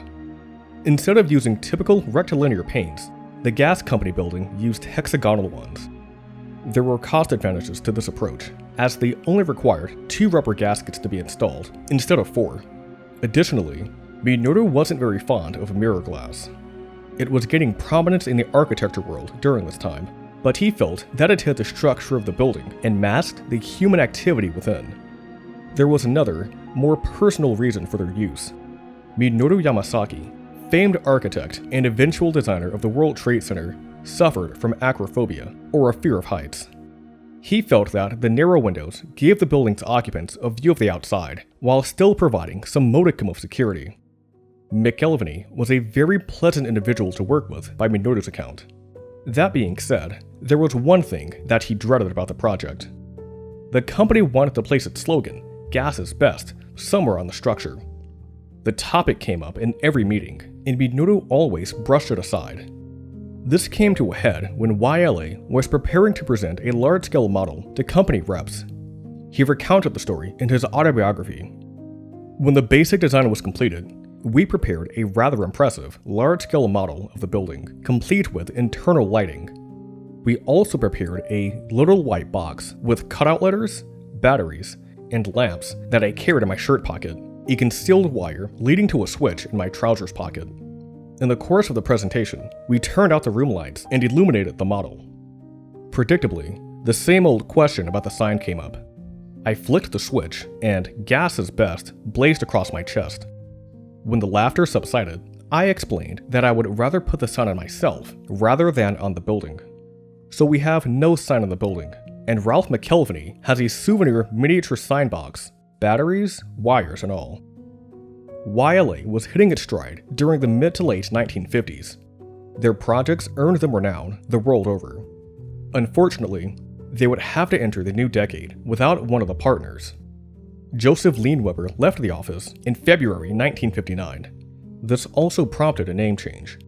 Instead of using typical rectilinear panes, the gas company building used hexagonal ones. There were cost advantages to this approach, as they only required 2 rubber gaskets to be installed instead of 4. Additionally, Minoru wasn't very fond of mirror glass. It was gaining prominence in the architecture world during this time, but he felt that it hid the structure of the building and masked the human activity within. There was another, more personal reason for their use. Minoru Yamasaki, famed architect and eventual designer of the World Trade Center, suffered from acrophobia, or a fear of heights. He felt that the narrow windows gave the building's occupants a view of the outside, while still providing some modicum of security. McElvany was a very pleasant individual to work with by Minoru's account. That being said, there was one thing that he dreaded about the project. The company wanted to place its slogan, "Gas is best," somewhere on the structure. The topic came up in every meeting, and Minoru always brushed it aside. This came to a head when YLA was preparing to present a large-scale model to company reps. He recounted the story in his autobiography. When the basic design was completed, we prepared a rather impressive, large-scale model of the building, complete with internal lighting. We also prepared a little white box with cutout letters, batteries, and lamps that I carried in my shirt pocket, a concealed wire leading to a switch in my trousers pocket. In the course of the presentation, we turned out the room lights and illuminated the model. Predictably, the same old question about the sign came up. I flicked the switch, and "Gas is best" blazed across my chest. When the laughter subsided, I explained that I would rather put the sign on myself rather than on the building. So we have no sign on the building, and Ralph McElvany has a souvenir miniature sign box, batteries, wires, and all. YLA was hitting its stride during the mid to late 1950s. Their projects earned them renown the world over. Unfortunately, they would have to enter the new decade without one of the partners. Joseph Leinweber left the office in February 1959. This also prompted a name change.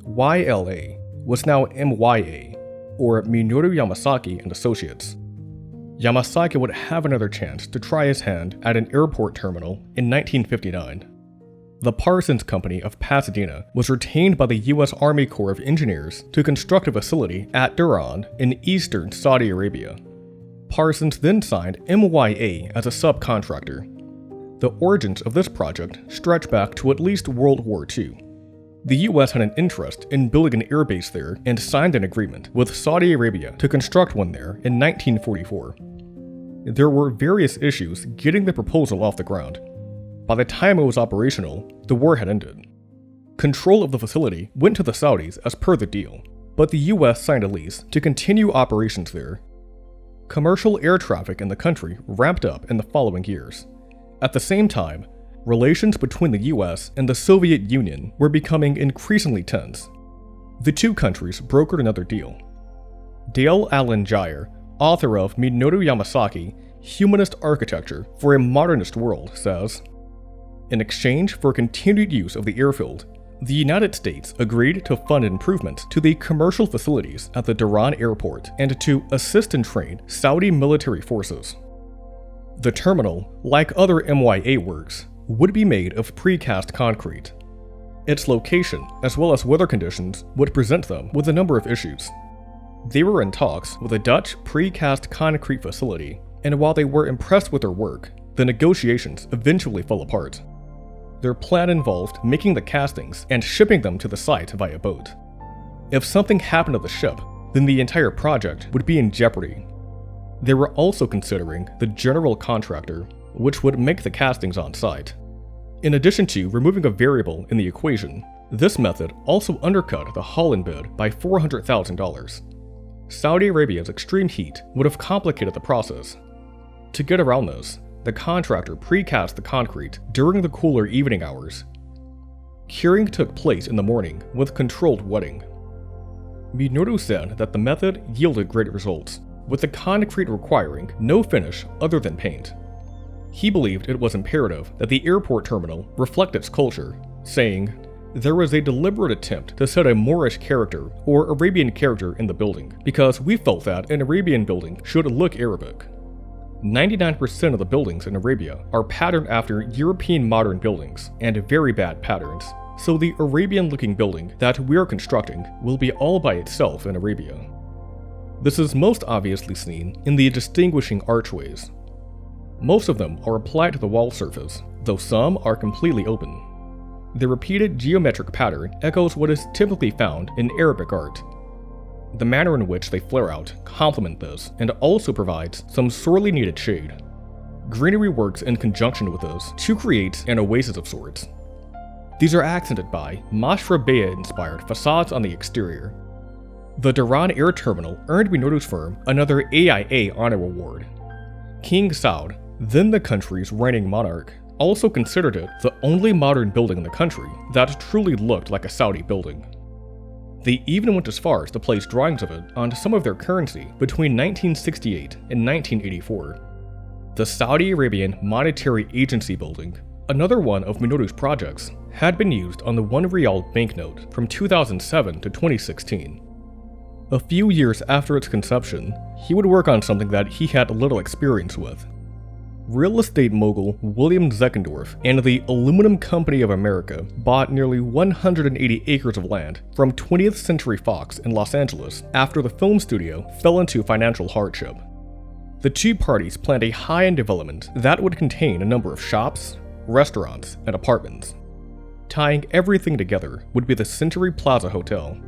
YLA was now MYA, or Minoru Yamasaki and Associates. Yamasaki would have another chance to try his hand at an airport terminal in 1959. The Parsons Company of Pasadena was retained by the U.S. Army Corps of Engineers to construct a facility at Durand in eastern Saudi Arabia. Parsons then signed MYA as a subcontractor. The origins of this project stretch back to at least World War II. The U.S. had an interest in building an airbase there and signed an agreement with Saudi Arabia to construct one there in 1944. There were various issues getting the proposal off the ground. By the time it was operational, the war had ended. Control of the facility went to the Saudis as per the deal, but the U.S. signed a lease to continue operations there. Commercial air traffic in the country ramped up in the following years. At the same time, relations between the US and the Soviet Union were becoming increasingly tense. The two countries brokered another deal. Dale Allen Jyer, author of Minoru Yamasaki, Humanist Architecture for a Modernist World, says, "In exchange for continued use of the airfield, the United States agreed to fund improvements to the commercial facilities at the Durand Airport and to assist and train Saudi military forces. The terminal, like other MYA works, would be made of precast concrete. Its location, as well as weather conditions, would present them with a number of issues. They were in talks with a Dutch precast concrete facility, and while they were impressed with their work, the negotiations eventually fell apart. Their plan involved making the castings and shipping them to the site via boat. If something happened to the ship, then the entire project would be in jeopardy. They were also considering the general contractor, which would make the castings on site. In addition to removing a variable in the equation, this method also undercut the Holland bid by $400,000. Saudi Arabia's extreme heat would have complicated the process. To get around this, the contractor precast the concrete during the cooler evening hours. Curing took place in the morning with controlled wetting. Minoru said that the method yielded great results, with the concrete requiring no finish other than paint. He believed it was imperative that the airport terminal reflect its culture, saying, "There was a deliberate attempt to set a Moorish character or Arabian character in the building, because we felt that an Arabian building should look Arabic. 99% of the buildings in Arabia are patterned after European modern buildings, and very bad patterns, so the Arabian-looking building that we're constructing will be all by itself in Arabia." This is most obviously seen in the distinguishing archways. Most of them are applied to the wall surface, though some are completely open. The repeated geometric pattern echoes what is typically found in Arabic art. The manner in which they flare out complement this and also provides some sorely needed shade. Greenery works in conjunction with this to create an oasis of sorts. These are accented by Mashrabeya-inspired facades on the exterior. The Dhahran Air Terminal earned Minoru's firm another AIA honor award. King Saud, then the country's reigning monarch, also considered it the only modern building in the country that truly looked like a Saudi building. They even went as far as to place drawings of it onto some of their currency between 1968 and 1984. The Saudi Arabian Monetary Agency building, another one of Minoru's projects, had been used on the 1 Riyal banknote from 2007 to 2016. A few years after its conception, he would work on something that he had little experience with. Real estate mogul William Zeckendorf and the Aluminum Company of America bought nearly 180 acres of land from 20th Century Fox in Los Angeles after the film studio fell into financial hardship. The two parties planned a high-end development that would contain a number of shops, restaurants, and apartments. Tying everything together would be the Century Plaza Hotel.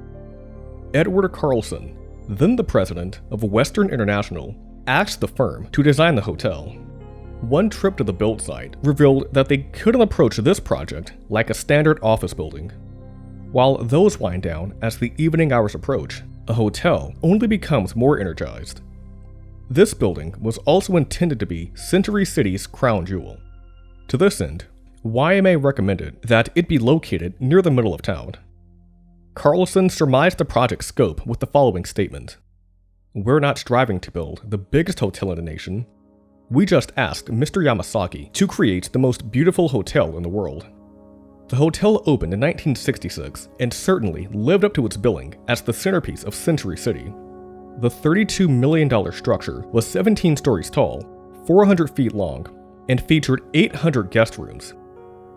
Edward Carlson, then the president of Western International, asked the firm to design the hotel. One trip to the build site revealed that they couldn't approach this project like a standard office building. While those wind down as the evening hours approach, a hotel only becomes more energized. This building was also intended to be Century City's crown jewel. To this end, YMA recommended that it be located near the middle of town. Carlson surmised the project's scope with the following statement: "We're not striving to build the biggest hotel in the nation. We just asked Mr. Yamasaki to create the most beautiful hotel in the world." The hotel opened in 1966 and certainly lived up to its billing as the centerpiece of Century City. The $32 million structure was 17 stories tall, 400 feet long, and featured 800 guest rooms.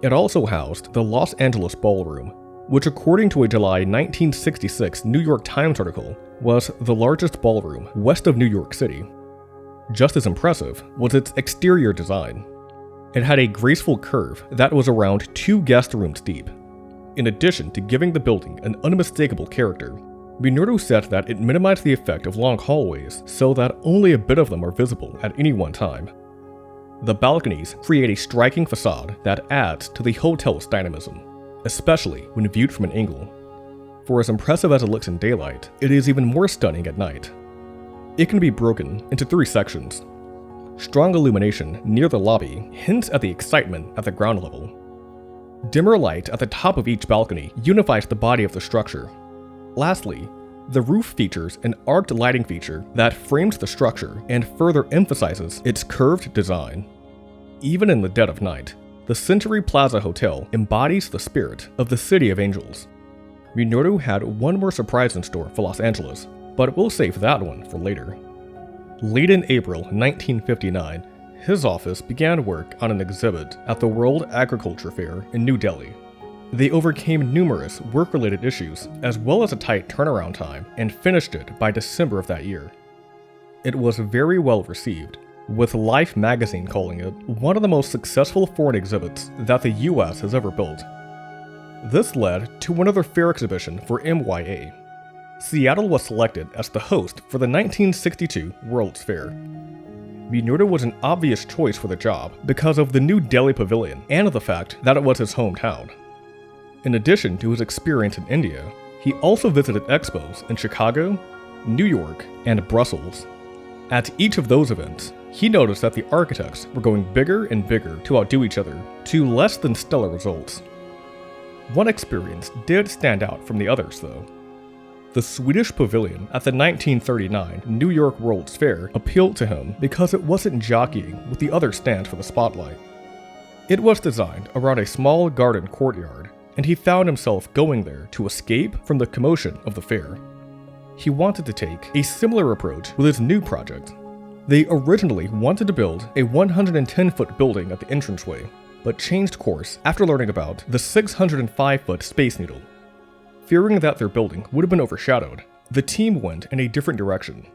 It also housed the Los Angeles Ballroom, which according to a July 1966 New York Times article was the largest ballroom west of New York City. Just as impressive was its exterior design. It had a graceful curve that was around 2 guest rooms deep. In addition to giving the building an unmistakable character, Minoru said that it minimized the effect of long hallways so that only a bit of them are visible at any one time. The balconies create a striking facade that adds to the hotel's dynamism, especially when viewed from an angle. For as impressive as it looks in daylight, it is even more stunning at night. It can be broken into 3 sections. Strong illumination near the lobby hints at the excitement at the ground level. Dimmer light at the top of each balcony unifies the body of the structure. Lastly, the roof features an arced lighting feature that frames the structure and further emphasizes its curved design. Even in the dead of night, the Century Plaza Hotel embodies the spirit of the City of Angels. Minoru had one more surprise in store for Los Angeles, but we'll save that one for later. Late in April 1959, his office began work on an exhibit at the World Agriculture Fair in New Delhi. They overcame numerous work-related issues as well as a tight turnaround time and finished it by December of that year. It was very well received, with Life magazine calling it one of the most successful foreign exhibits that the US has ever built. This led to another fair exhibition for MYA. Seattle was selected as the host for the 1962 World's Fair. Minoru was an obvious choice for the job because of the New Delhi Pavilion and the fact that it was his hometown. In addition to his experience in India, he also visited expos in Chicago, New York, and Brussels. At each of those events, he noticed that the architects were going bigger and bigger to outdo each other, to less than stellar results. One experience did stand out from the others, though. The Swedish pavilion at the 1939 New York World's Fair appealed to him because it wasn't jockeying with the other stands for the spotlight. It was designed around a small garden courtyard, and he found himself going there to escape from the commotion of the fair. He wanted to take a similar approach with his new project. They originally wanted to build a 110-foot building at the entranceway, but changed course after learning about the 605-foot Space Needle. Fearing that their building would have been overshadowed, the team went in a different direction.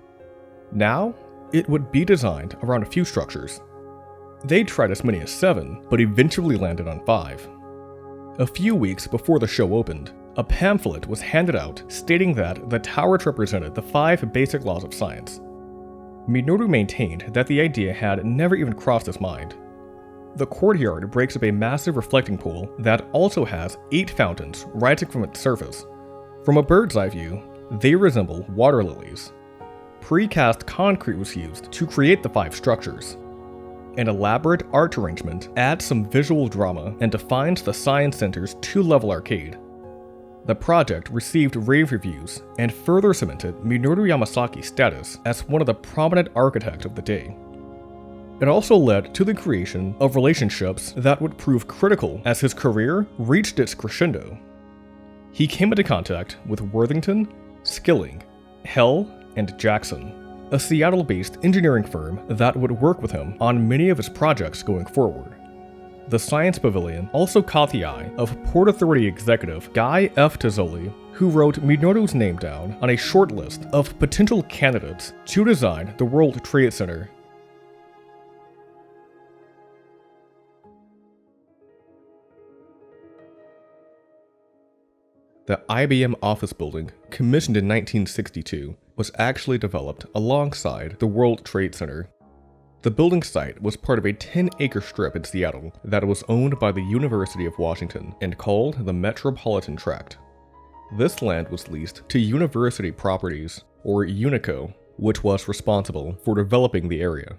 Now, it would be designed around a few structures. They tried as many as 7, but eventually landed on 5. A few weeks before the show opened, a pamphlet was handed out stating that the towers represented the 5 basic laws of science. Minoru maintained that the idea had never even crossed his mind. The courtyard breaks up a massive reflecting pool that also has 8 fountains rising from its surface. From a bird's eye view, they resemble water lilies. Precast concrete was used to create the 5 structures. An elaborate arch arrangement adds some visual drama and defines the Science Center's 2-level arcade. The project received rave reviews and further cemented Minoru Yamasaki's status as one of the prominent architects of the day. It also led to the creation of relationships that would prove critical as his career reached its crescendo. He came into contact with Worthington, Skilling, Hell, and Jackson, a Seattle-based engineering firm that would work with him on many of his projects going forward. The Science Pavilion also caught the eye of Port Authority executive Guy F. Tazzoli, who wrote Minoru's name down on a short list of potential candidates to design the World Trade Center. The IBM office building, commissioned in 1962, was actually developed alongside the World Trade Center. The building site was part of a 10-acre strip in Seattle that was owned by the University of Washington and called the Metropolitan Tract. This land was leased to University Properties, or UNICO, which was responsible for developing the area.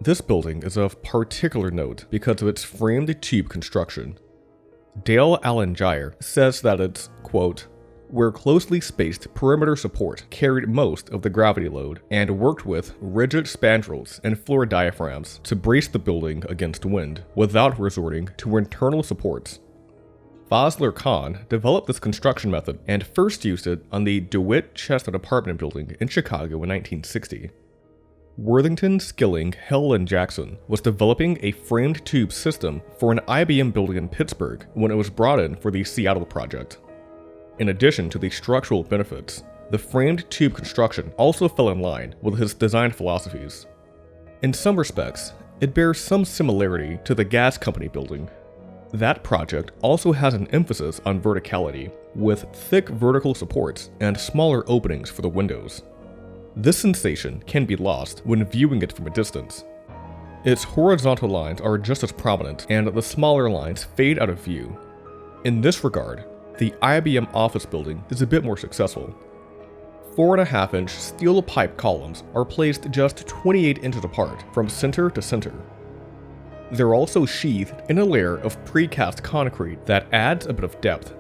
This building is of particular note because of its framed tube construction. Dale Allen Geyer says that it's, quote, where closely spaced perimeter support carried most of the gravity load and worked with rigid spandrels and floor diaphragms to brace the building against wind without resorting to internal supports. Fazler Khan developed this construction method and first used it on the DeWitt Chestnut apartment building in Chicago in 1960. Worthington, Skilling, Hell, and Jackson was developing a framed tube system for an IBM building in Pittsburgh when it was brought in for the Seattle project. In addition to the structural benefits, the framed tube construction also fell in line with his design philosophies. In some respects, it bears some similarity to the gas company building. That project also has an emphasis on verticality, with thick vertical supports and smaller openings for the windows. This sensation can be lost when viewing it from a distance. Its horizontal lines are just as prominent, and the smaller lines fade out of view. In this regard, the IBM office building is a bit more successful. 4.5-inch steel pipe columns are placed just 28 inches apart from center to center. They're also sheathed in a layer of precast concrete that adds a bit of depth.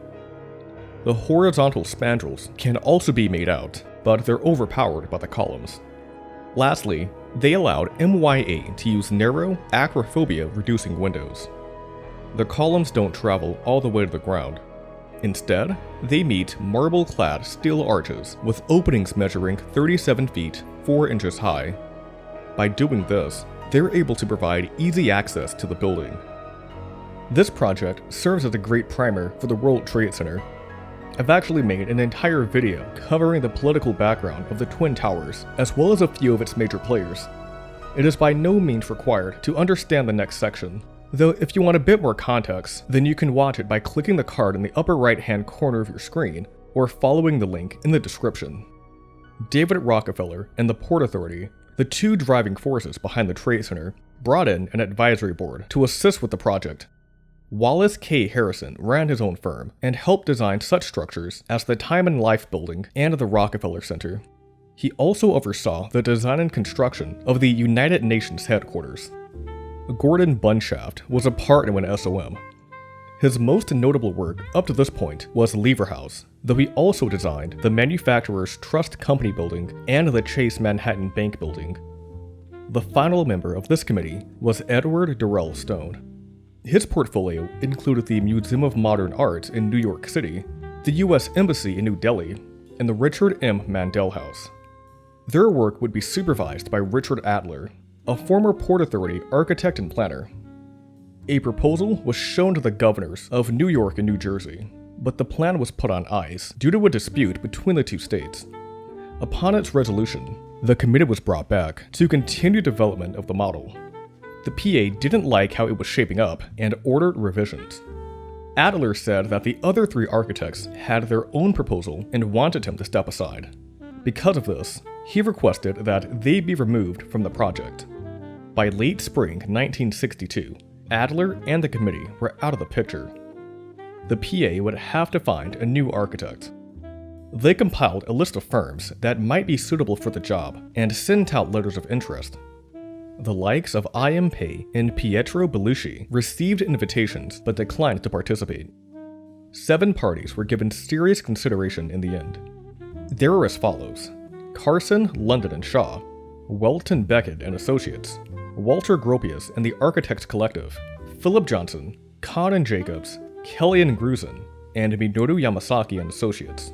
The horizontal spandrels can also be made out, but they're overpowered by the columns. Lastly, they allowed MYA to use narrow, acrophobia-reducing windows. The columns don't travel all the way to the ground. Instead, they meet marble-clad steel arches with openings measuring 37 feet, 4 inches high. By doing this, they're able to provide easy access to the building. This project serves as a great primer for the World Trade Center. I've actually made an entire video covering the political background of the Twin Towers, as well as a few of its major players. It is by no means required to understand the next section, though if you want a bit more context, then you can watch it by clicking the card in the upper right-hand corner of your screen, or following the link in the description. David Rockefeller and the Port Authority, the two driving forces behind the Trade Center, brought in an advisory board to assist with the project. Wallace K. Harrison ran his own firm and helped design such structures as the Time and Life Building and the Rockefeller Center. He also oversaw the design and construction of the United Nations headquarters. Gordon Bunshaft was a partner in SOM. His most notable work up to this point was Lever House, though he also designed the Manufacturers Trust Company Building and the Chase Manhattan Bank Building. The final member of this committee was Edward Durrell Stone. His portfolio included the Museum of Modern Art in New York City, the U.S. Embassy in New Delhi, and the Richard M. Mandel House. Their work would be supervised by Richard Adler, a former Port Authority architect and planner. A proposal was shown to the governors of New York and New Jersey, but the plan was put on ice due to a dispute between the two states. Upon its resolution, the committee was brought back to continue development of the model. The PA didn't like how it was shaping up and ordered revisions. Adler said that the other 3 architects had their own proposal and wanted him to step aside. Because of this, he requested that they be removed from the project. By late spring 1962, Adler and the committee were out of the picture. The PA would have to find a new architect. They compiled a list of firms that might be suitable for the job and sent out letters of interest. The likes of I.M. Pei and Pietro Bellucci received invitations but declined to participate. 7 parties were given serious consideration in the end. They were as follows: Carson, London and Shaw, Welton Beckett and Associates, Walter Gropius and the Architects Collective, Philip Johnson, Kahn and Jacobs, Kelly and Grusin, and Minoru Yamasaki and Associates.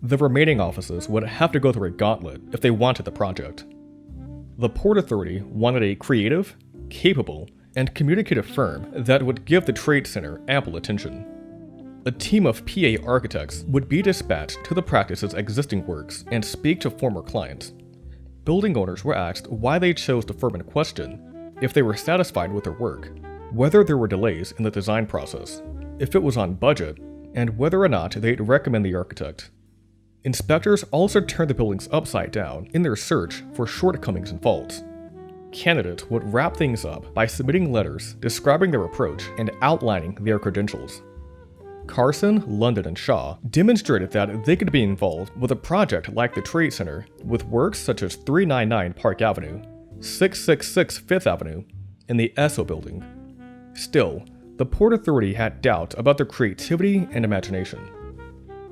The remaining offices would have to go through a gauntlet if they wanted the project. The Port Authority wanted a creative, capable, and communicative firm that would give the Trade Center ample attention. A team of PA architects would be dispatched to the practice's existing works and speak to former clients. Building owners were asked why they chose the firm in question, if they were satisfied with their work, whether there were delays in the design process, if it was on budget, and whether or not they'd recommend the architect. Inspectors also turned the buildings upside down in their search for shortcomings and faults. Candidates would wrap things up by submitting letters describing their approach and outlining their credentials. Carson, London, and Shaw demonstrated that they could be involved with a project like the Trade Center with works such as 399 Park Avenue, 666 Fifth Avenue, and the Esso Building. Still, the Port Authority had doubt about their creativity and imagination.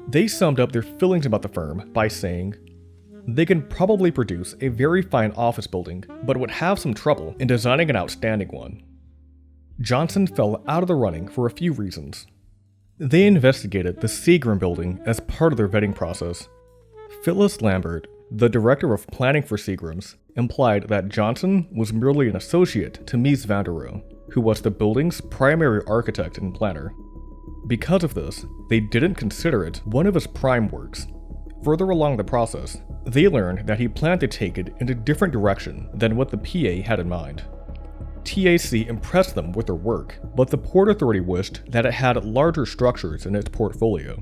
They summed up their feelings about the firm by saying, "They can probably produce a very fine office building, but would have some trouble in designing an outstanding one." Johnson fell out of the running for a few reasons. They investigated the Seagram building as part of their vetting process. Phyllis Lambert, the director of planning for Seagrams, implied that Johnson was merely an associate to Mies van der Rohe, who was the building's primary architect and planner. Because of this, they didn't consider it one of his prime works. Further along the process, they learned that he planned to take it in a different direction than what the PA had in mind. TAC impressed them with their work, but the Port Authority wished that it had larger structures in its portfolio.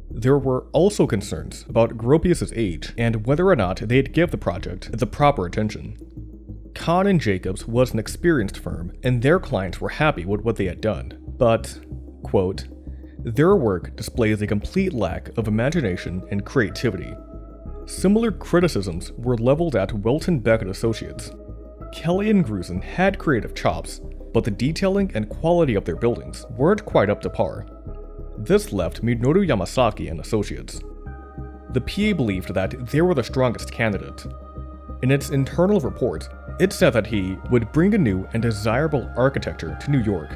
There were also concerns about Gropius's age and whether or not they'd give the project the proper attention. Kahn and Jacobs was an experienced firm, and their clients were happy with what they had done, but, quote, "Their work displays a complete lack of imagination and creativity." Similar criticisms were leveled at Welton Beckett Associates. Kelly and Grusin had creative chops, but the detailing and quality of their buildings weren't quite up to par. This left Minoru Yamasaki and Associates. The PA believed that they were the strongest candidate. In its internal report, it said that he would bring a new and desirable architecture to New York.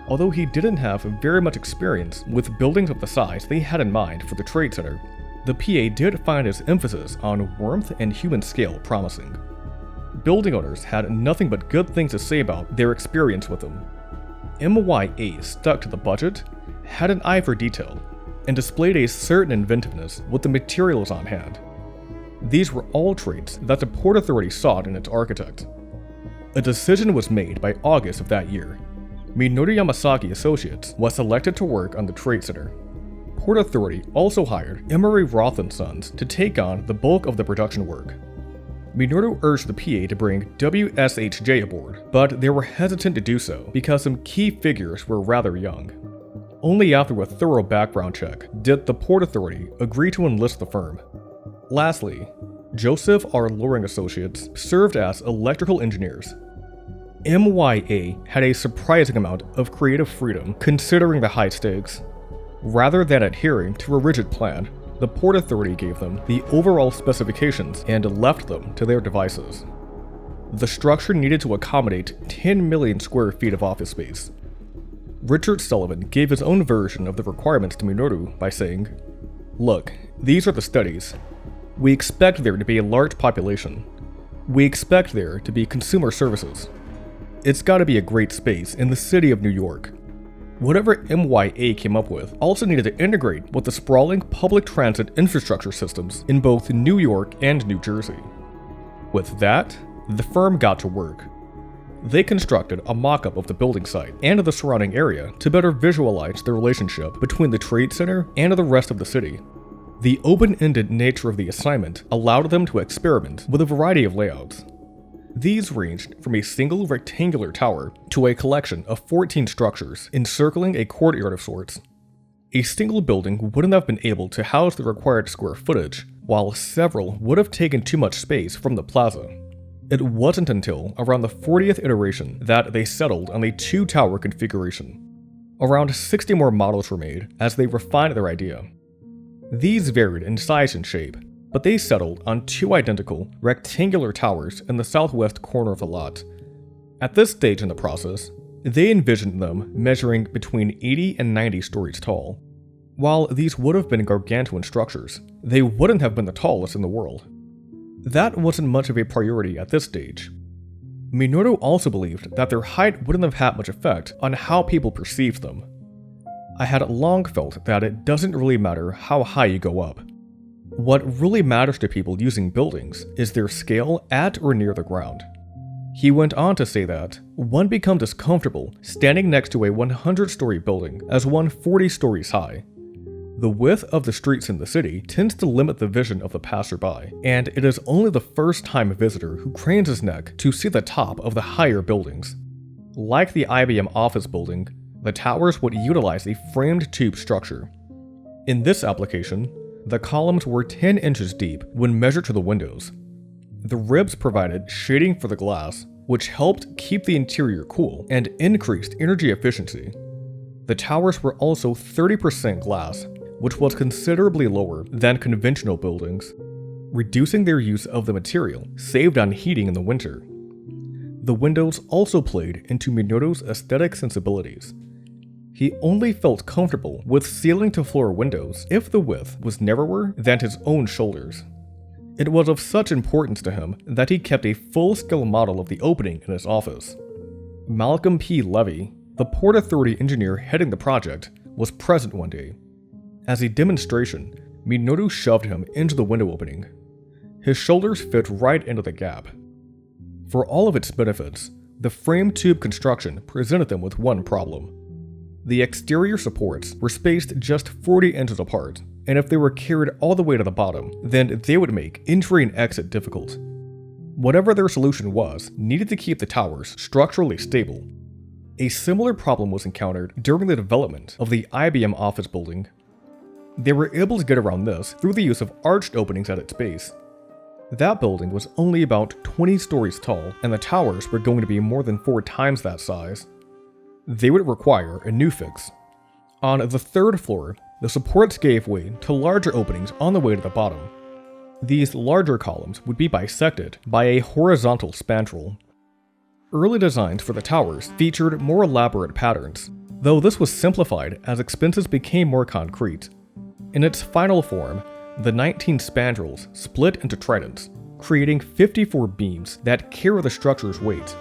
Although he didn't have very much experience with buildings of the size they had in mind for the Trade Center, the PA did find his emphasis on warmth and human scale promising. Building owners had nothing but good things to say about their experience with him. MYA stuck to the budget, had an eye for detail, and displayed a certain inventiveness with the materials on hand. These were all traits that the Port Authority sought in its architect. A decision was made by August of that year. Minoru Yamasaki Associates was selected to work on the Trade Center. Port Authority also hired Emery Roth & Sons to take on the bulk of the production work. Minoru urged the PA to bring WSHJ aboard, but they were hesitant to do so because some key figures were rather young. Only after a thorough background check did the Port Authority agree to enlist the firm. Lastly, Joseph R. Loring Associates served as electrical engineers. MYA had a surprising amount of creative freedom considering the high stakes. Rather than adhering to a rigid plan, the Port Authority gave them the overall specifications and left them to their devices. The structure needed to accommodate 10 million square feet of office space. Richard Sullivan gave his own version of the requirements to Minoru by saying, "Look, these are the studies. We expect there to be a large population. We expect there to be consumer services. It's got to be a great space in the city of New York. Whatever MYA came up with also needed to integrate with the sprawling public transit infrastructure systems in both New York and New Jersey." With that, the firm got to work. They constructed a mock-up of the building site and the surrounding area to better visualize the relationship between the trade center and the rest of the city. The open-ended nature of the assignment allowed them to experiment with a variety of layouts. These ranged from a single rectangular tower to a collection of 14 structures encircling a courtyard of sorts. A single building wouldn't have been able to house the required square footage, while several would have taken too much space from the plaza. It wasn't until around the 40th iteration that they settled on the 2-tower configuration. Around 60 more models were made as they refined their idea. These varied in size and shape, but they settled on 2 identical, rectangular towers in the southwest corner of the lot. At this stage in the process, they envisioned them measuring between 80 and 90 stories tall. While these would have been gargantuan structures, they wouldn't have been the tallest in the world. That wasn't much of a priority at this stage. Minoru also believed that their height wouldn't have had much effect on how people perceived them. I had long felt that it doesn't really matter how high you go up. What really matters to people using buildings is their scale at or near the ground. He went on to say that one becomes as comfortable standing next to a 100-story building as one 40 stories high. The width of the streets in the city tends to limit the vision of the passerby, and it is only the first-time visitor who cranes his neck to see the top of the higher buildings. Like the IBM office building, the towers would utilize a framed tube structure. In this application, the columns were 10 inches deep when measured to the windows. The ribs provided shading for the glass, which helped keep the interior cool and increased energy efficiency. The towers were also 30% glass, which was considerably lower than conventional buildings. Reducing their use of the material saved on heating in the winter. The windows also played into Minoru's aesthetic sensibilities. He only felt comfortable with ceiling-to-floor windows if the width was narrower than his own shoulders. It was of such importance to him that he kept a full-scale model of the opening in his office. Malcolm P. Levy, the Port Authority engineer heading the project, was present one day. As a demonstration, Minoru shoved him into the window opening. His shoulders fit right into the gap. For all of its benefits, the frame tube construction presented them with one problem. The exterior supports were spaced just 40 inches apart, and if they were carried all the way to the bottom, then they would make entry and exit difficult. Whatever their solution was, needed to keep the towers structurally stable. A similar problem was encountered during the development of the IBM office building. They were able to get around this through the use of arched openings at its base. That building was only about 20 stories tall, and the towers were going to be more than 4 times that size. They would require a new fix. On the 3rd floor, the supports gave way to larger openings on the way to the bottom. These larger columns would be bisected by a horizontal spandrel. Early designs for the towers featured more elaborate patterns, though this was simplified as expenses became more concrete. In its final form, the 19 spandrels split into tridents, creating 54 beams that carry the structure's weight.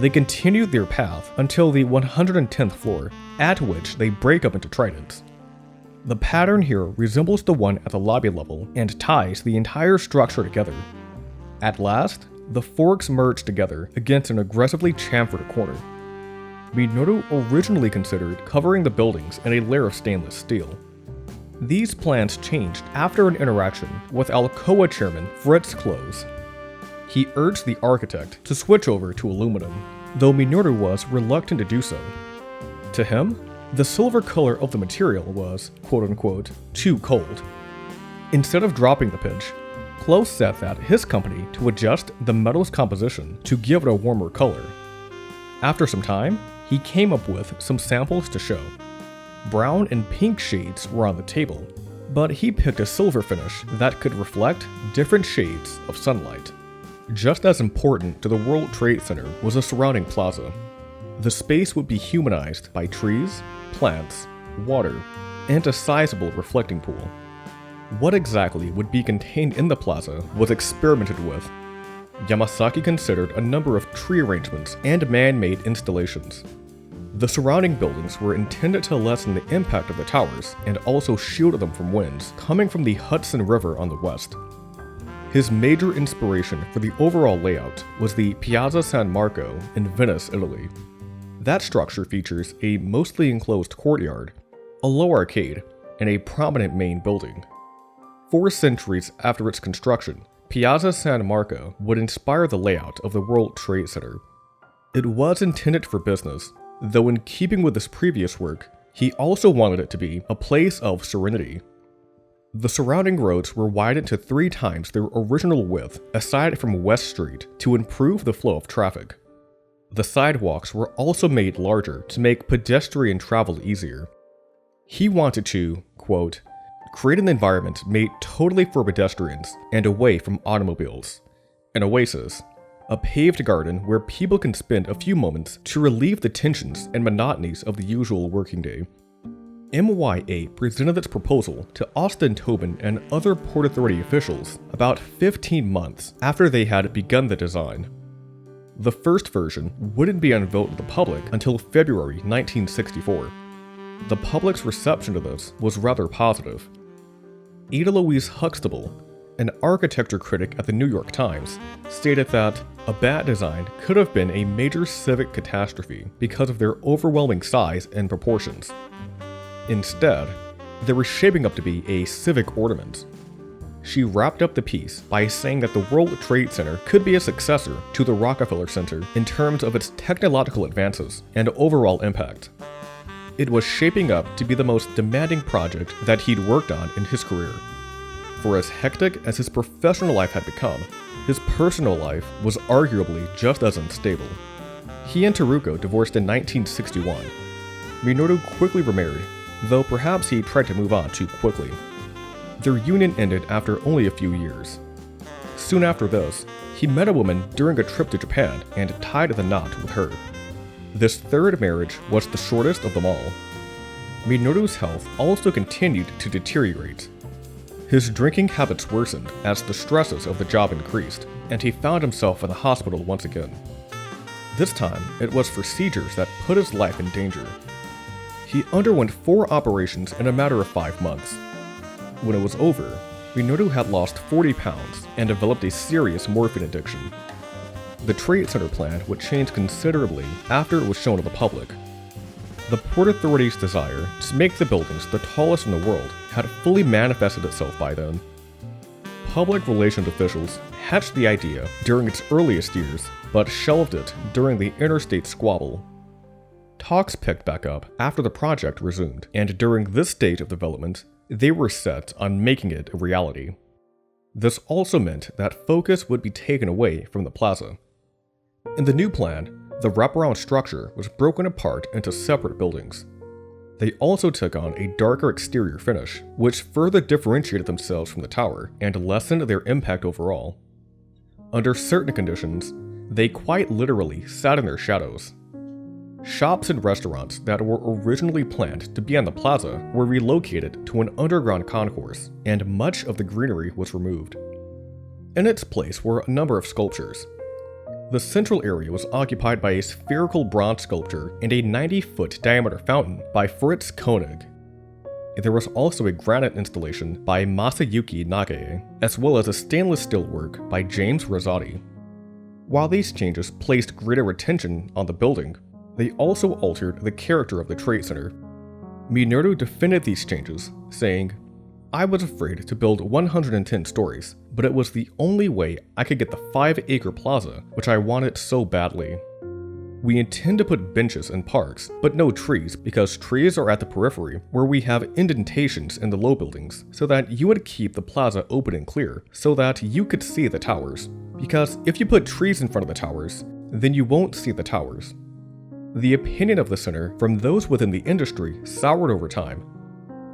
They continued their path until the 110th floor, at which they break up into tridents. The pattern here resembles the one at the lobby level and ties the entire structure together. At last, the forks merge together against an aggressively chamfered corner. Minoru originally considered covering the buildings in a layer of stainless steel. These plans changed after an interaction with Alcoa chairman Fritz Close. He urged the architect to switch over to aluminum, though Minoru was reluctant to do so. To him, the silver color of the material was, quote-unquote, too cold. Instead of dropping the pitch, Close set that his company to adjust the metal's composition to give it a warmer color. After some time, he came up with some samples to show. Brown and pink shades were on the table, but he picked a silver finish that could reflect different shades of sunlight. Just as important to the World Trade Center was the surrounding plaza. The space would be humanized by trees, plants, water, and a sizable reflecting pool. What exactly would be contained in the plaza was experimented with. Yamasaki considered a number of tree arrangements and man-made installations. The surrounding buildings were intended to lessen the impact of the towers and also shield them from winds coming from the Hudson River on the west. His major inspiration for the overall layout was the Piazza San Marco in Venice, Italy. That structure features a mostly enclosed courtyard, a low arcade, and a prominent main building. 4 centuries after its construction, Piazza San Marco would inspire the layout of the World Trade Center. It was intended for business, though in keeping with his previous work, he also wanted it to be a place of serenity. The surrounding roads were widened to 3 times their original width aside from West Street to improve the flow of traffic. The sidewalks were also made larger to make pedestrian travel easier. He wanted to, quote, create an environment made totally for pedestrians and away from automobiles. An oasis, a paved garden where people can spend a few moments to relieve the tensions and monotonies of the usual working day. MYA presented its proposal to Austin Tobin and other Port Authority officials about 15 months after they had begun the design. The first version wouldn't be unveiled to the public until February 1964. The public's reception to this was rather positive. Ada Louise Huxtable, an architecture critic at the New York Times, stated that a bad design could have been a major civic catastrophe because of their overwhelming size and proportions. Instead, they were shaping up to be a civic ornament. She wrapped up the piece by saying that the World Trade Center could be a successor to the Rockefeller Center in terms of its technological advances and overall impact. It was shaping up to be the most demanding project that he'd worked on in his career. For as hectic as his professional life had become, his personal life was arguably just as unstable. He and Taruko divorced in 1961. Minoru quickly remarried, though perhaps he tried to move on too quickly. Their union ended after only a few years. Soon after this, he met a woman during a trip to Japan and tied the knot with her. This third marriage was the shortest of them all. Minoru's health also continued to deteriorate. His drinking habits worsened as the stresses of the job increased, and he found himself in the hospital once again. This time, it was for seizures that put his life in danger. He underwent 4 operations in a matter of 5 months. When it was over, Minoru had lost 40 pounds and developed a serious morphine addiction. The Trade Center plan would change considerably after it was shown to the public. The Port Authority's desire to make the buildings the tallest in the world had fully manifested itself by then. Public relations officials hatched the idea during its earliest years, but shelved it during the interstate squabble. Talks picked back up after the project resumed, and during this stage of development, they were set on making it a reality. This also meant that focus would be taken away from the plaza. In the new plan, the wraparound structure was broken apart into separate buildings. They also took on a darker exterior finish, which further differentiated themselves from the tower and lessened their impact overall. Under certain conditions, they quite literally sat in their shadows. Shops and restaurants that were originally planned to be on the plaza were relocated to an underground concourse, and much of the greenery was removed. In its place were a number of sculptures. The central area was occupied by a spherical bronze sculpture and a 90-foot diameter fountain by Fritz Koenig. There was also a granite installation by Masayuki Nage, as well as a stainless steel work by James Rosati. While these changes placed greater attention on the building, they also altered the character of the Trade Center. Minoru defended these changes, saying, "I was afraid to build 110 stories, but it was the only way I could get the 5-acre plaza, which I wanted so badly. We intend to put benches in parks, but no trees because trees are at the periphery where we have indentations in the low buildings, so that you would keep the plaza open and clear, so that you could see the towers. Because if you put trees in front of the towers, then you won't see the towers." The opinion of the center from those within the industry soured over time.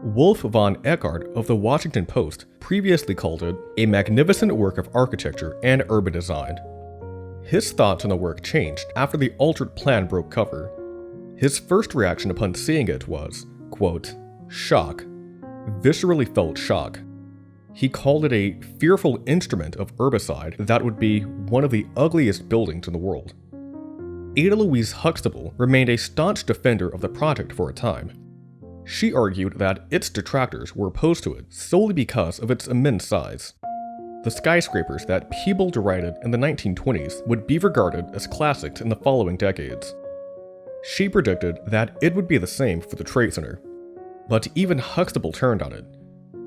Wolf von Eckhart of the Washington Post previously called it a magnificent work of architecture and urban design. His thoughts on the work changed after the altered plan broke cover. His first reaction upon seeing it was, quote, shock. Viscerally felt shock. He called it a fearful instrument of herbicide that would be one of the ugliest buildings in the world. Ada Louise Huxtable remained a staunch defender of the project for a time. She argued that its detractors were opposed to it solely because of its immense size. The skyscrapers that people derided in the 1920s would be regarded as classics in the following decades. She predicted that it would be the same for the Trade Center. But even Huxtable turned on it.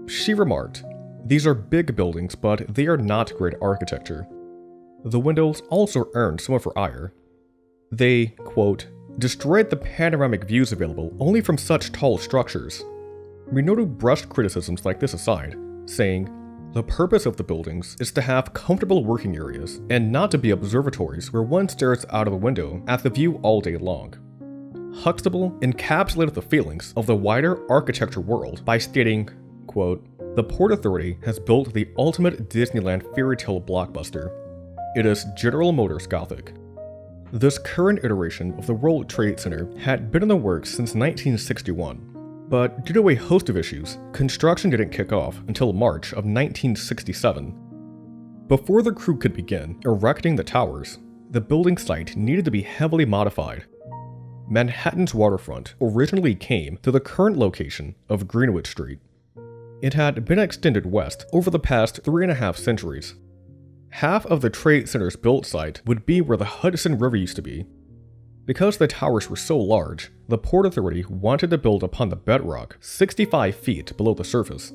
She remarked, "These are big buildings, but they are not great architecture." The windows also earned some of her ire. They, quote, destroyed the panoramic views available only from such tall structures. Minoru brushed criticisms like this aside, saying, "The purpose of the buildings is to have comfortable working areas and not to be observatories where one stares out of the window at the view all day long." Huxtable encapsulated the feelings of the wider architecture world by stating, quote, "The Port Authority has built the ultimate Disneyland fairy tale blockbuster. It is General Motors Gothic." This current iteration of the World Trade Center had been in the works since 1961, but due to a host of issues, construction didn't kick off until March of 1967. Before the crew could begin erecting the towers, the building site needed to be heavily modified. Manhattan's waterfront originally came to the current location of Greenwich Street. It had been extended west over the past 3.5 centuries. Half of the Trade Center's built site would be where the Hudson River used to be. Because the towers were so large, the Port Authority wanted to build upon the bedrock 65 feet below the surface.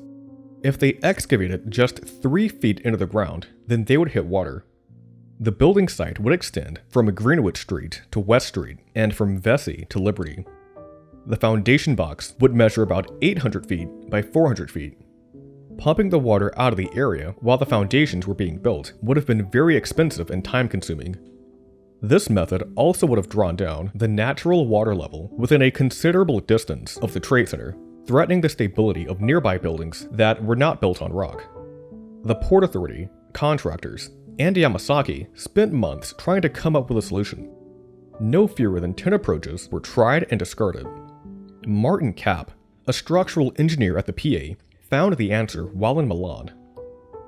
If they excavated just 3 feet into the ground, then they would hit water. The building site would extend from Greenwich Street to West Street and from Vesey to Liberty. The foundation box would measure about 800 feet by 400 feet. Pumping the water out of the area while the foundations were being built would have been very expensive and time-consuming. This method also would have drawn down the natural water level within a considerable distance of the Trade Center, threatening the stability of nearby buildings that were not built on rock. The Port Authority, contractors, and Yamasaki spent months trying to come up with a solution. No fewer than 10 approaches were tried and discarded. Martin Kapp, a structural engineer at the PA, found the answer while in Milan.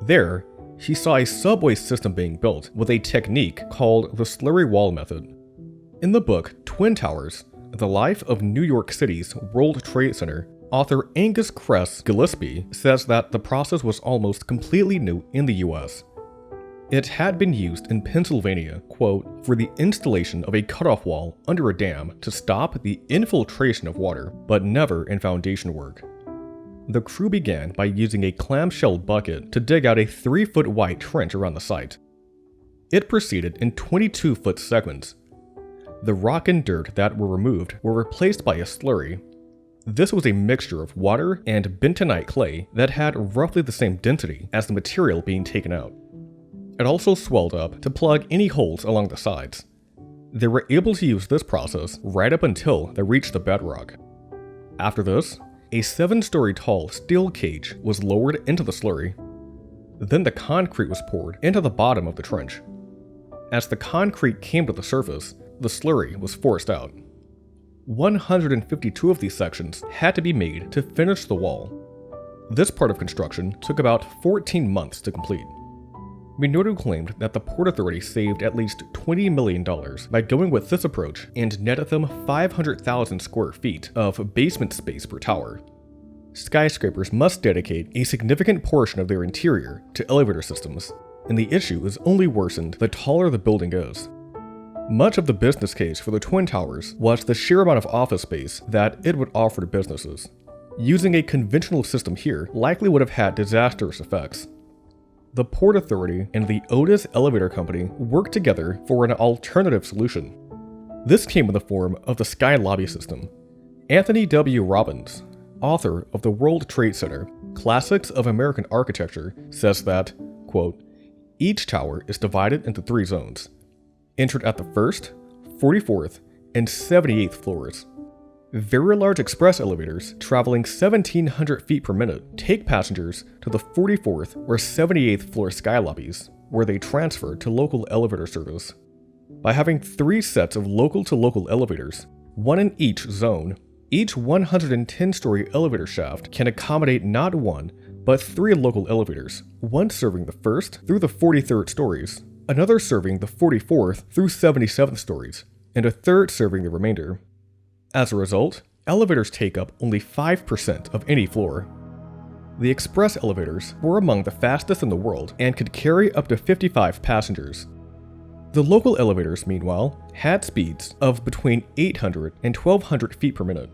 There, he saw a subway system being built with a technique called the slurry wall method. In the book Twin Towers, The Life of New York City's World Trade Center, author Angus Kress Gillespie says that the process was almost completely new in the US. It had been used in Pennsylvania, quote, for the installation of a cutoff wall under a dam to stop the infiltration of water, but never in foundation work. The crew began by using a clamshell bucket to dig out a 3-foot wide trench around the site. It proceeded in 22-foot segments. The rock and dirt that were removed were replaced by a slurry. This was a mixture of water and bentonite clay that had roughly the same density as the material being taken out. It also swelled up to plug any holes along the sides. They were able to use this process right up until they reached the bedrock. After this, a 7-story tall steel cage was lowered into the slurry. Then the concrete was poured into the bottom of the trench. As the concrete came to the surface, the slurry was forced out. 152 of these sections had to be made to finish the wall. This part of construction took about 14 months to complete. Minoru claimed that the Port Authority saved at least $20 million by going with this approach and netted them 500,000 square feet of basement space per tower. Skyscrapers must dedicate a significant portion of their interior to elevator systems, and the issue is only worsened the taller the building is. Much of the business case for the Twin Towers was the sheer amount of office space that it would offer to businesses. Using a conventional system here likely would have had disastrous effects. The Port Authority and the Otis Elevator Company worked together for an alternative solution. This came in the form of the Sky Lobby system. Anthony W. Robbins, author of The World Trade Center, Classics of American Architecture, says that, quote, each tower is divided into 3 zones, entered at the 1st, 44th, and 78th floors. Very large express elevators traveling 1,700 feet per minute take passengers to the 44th or 78th floor sky lobbies, where they transfer to local elevator service. By having 3 sets of local-to-local elevators, 1 in each zone, each 110-story elevator shaft can accommodate not 1, but 3 local elevators, one serving the 1st through the 43rd stories, another serving the 44th through 77th stories, and a third serving the remainder. As a result, elevators take up only 5% of any floor. The express elevators were among the fastest in the world and could carry up to 55 passengers. The local elevators, meanwhile, had speeds of between 800 and 1200 feet per minute.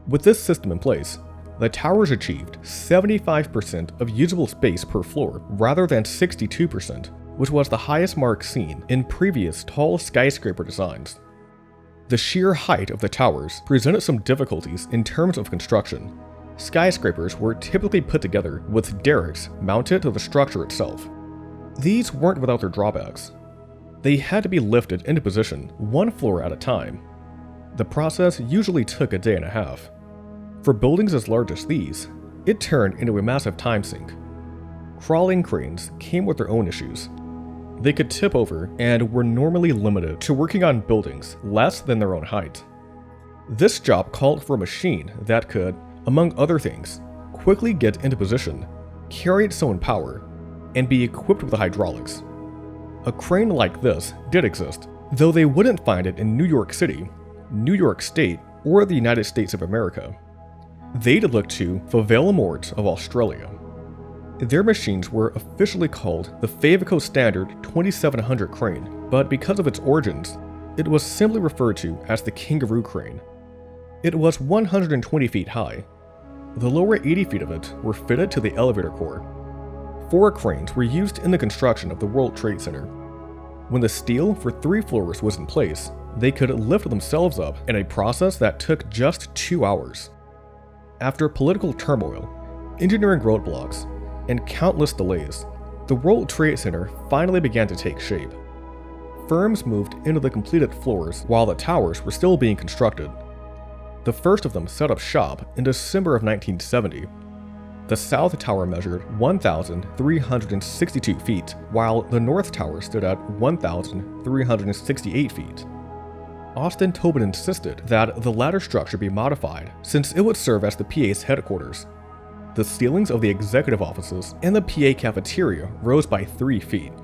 With this system in place, the towers achieved 75% of usable space per floor rather than 62%, which was the highest mark seen in previous tall skyscraper designs. The sheer height of the towers presented some difficulties in terms of construction. Skyscrapers were typically put together with derricks mounted to the structure itself. These weren't without their drawbacks. They had to be lifted into position one floor at a time. The process usually took a day and a half. For buildings as large as these, it turned into a massive time sink. Crawling cranes came with their own issues. They could tip over and were normally limited to working on buildings less than their own height. This job called for a machine that could, among other things, quickly get into position, carry its own power, and be equipped with hydraulics. A crane like this did exist, though they wouldn't find it in New York City, New York State, or the United States of America. They'd look to Favelamords of Australia. Their machines were officially called the Faveco Standard 2700 crane, but because of its origins, it was simply referred to as the kangaroo crane. It was 120 feet high. The lower 80 feet of it were fitted to the elevator core. 4 cranes were used in the construction of the World Trade Center. When the steel for 3 floors was in place, they could lift themselves up in a process that took just 2 hours. After political turmoil, engineering roadblocks, and countless delays, the World Trade Center finally began to take shape. Firms moved into the completed floors while the towers were still being constructed. The first of them set up shop in December of 1970. The South Tower measured 1,362 feet, while the North Tower stood at 1,368 feet. Austin Tobin insisted that the latter structure be modified since it would serve as the PA's headquarters. The ceilings of the executive offices and the PA cafeteria rose by 3 feet.